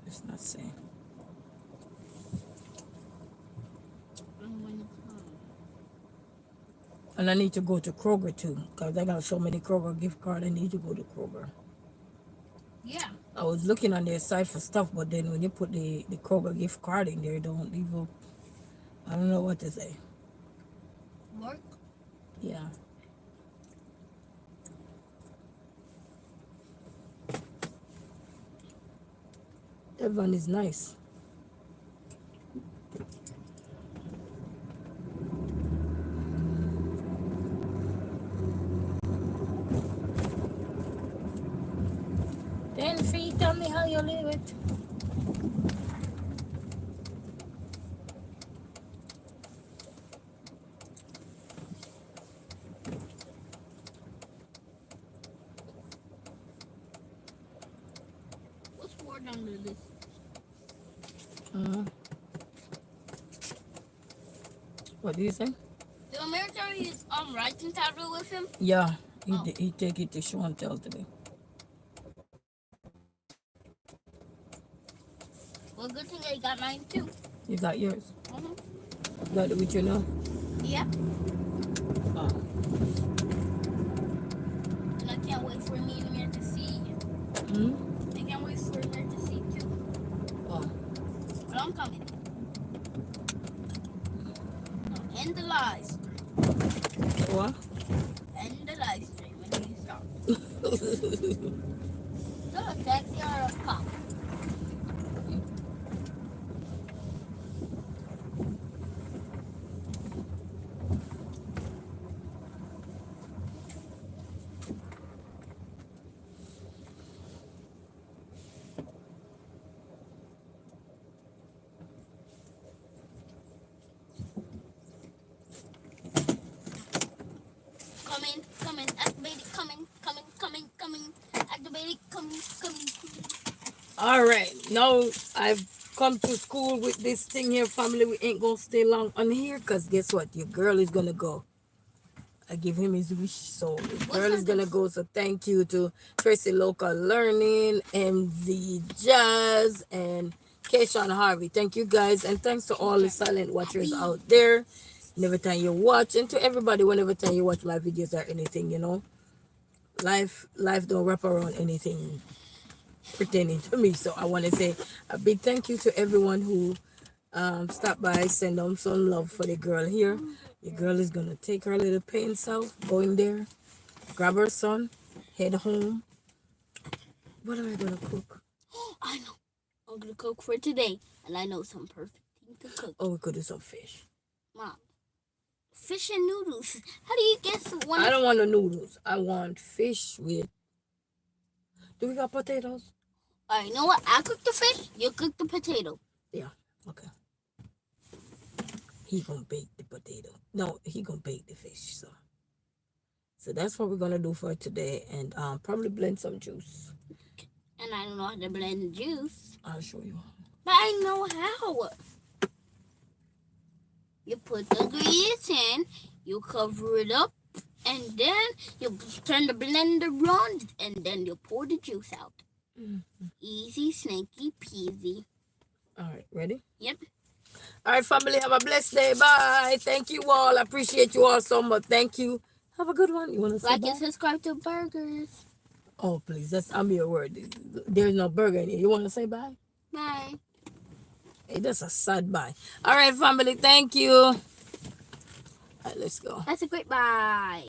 It's not saying. And I need to go to Kroger too, because I got so many Kroger gift cards. I need to go to Kroger. Yeah. I was looking on their site for stuff, but then when you put the Kroger gift card in there, it don't even, I don't know what to say. Work. Yeah. That one is nice. Then Fee, tell me how you live it. What's word under this? What do you say? The military is writing tablet with him. Yeah, Oh. he take it to show and tell today. Well, good thing I got mine too. You got yours? Mm-hmm. Got it with you now? Yeah. Oh. And I can't wait for me and Amir to see you. I can't wait for Amir to see you too. Oh. But I'm coming. No, end the lies. What? End the live stream when you stop. So a taxi or a cop? Coming, activated, coming, activated, coming. All right. Now I've come to school with this thing here, family. We ain't gonna stay long on here, because guess what? Your girl is gonna go. I give him his wish, so his girl is gonna go. So thank you to Tracy Local Learning, MZ Jazz, and Keishawn Harvey. Thank you guys, and thanks to all the silent watchers out there. Whenever time you watch, and to everybody, whenever time you watch my videos or anything, you know, life don't wrap around anything pertaining to me. So I want to say a big thank you to everyone who stopped by, send them some love for the girl here. The girl is gonna take her little pain self, go in there, grab her son, head home. What am I gonna cook? I know. I'm gonna cook for today, and I know some perfect thing to cook. Oh, we could do some fish. Mom, fish and noodles. How do you guess one? I don't want the noodles. I want fish with. Do we got potatoes? Alright, you know what? I cook the fish, you cook the potato. Yeah. Okay. He gonna bake the potato. No, he gonna bake the fish. So that's what we're gonna do for today, and probably blend some juice. And I don't know how to blend juice. I'll show you. But I know how. You put the ingredients in, you cover it up, and then you turn the blender on, and then you pour the juice out. Easy, snaky, peasy. All right, ready? Yep. All right, family, have a blessed day. Bye. Thank you all. I appreciate you all so much. Thank you. Have a good one. You want to say Like bye? and subscribe to Burgers. Oh, please. I'm your word. There's no burger in here. You want to say bye? Bye. Hey, that's a sad bye. All right, family. Thank you. All right, let's go. That's a great bye.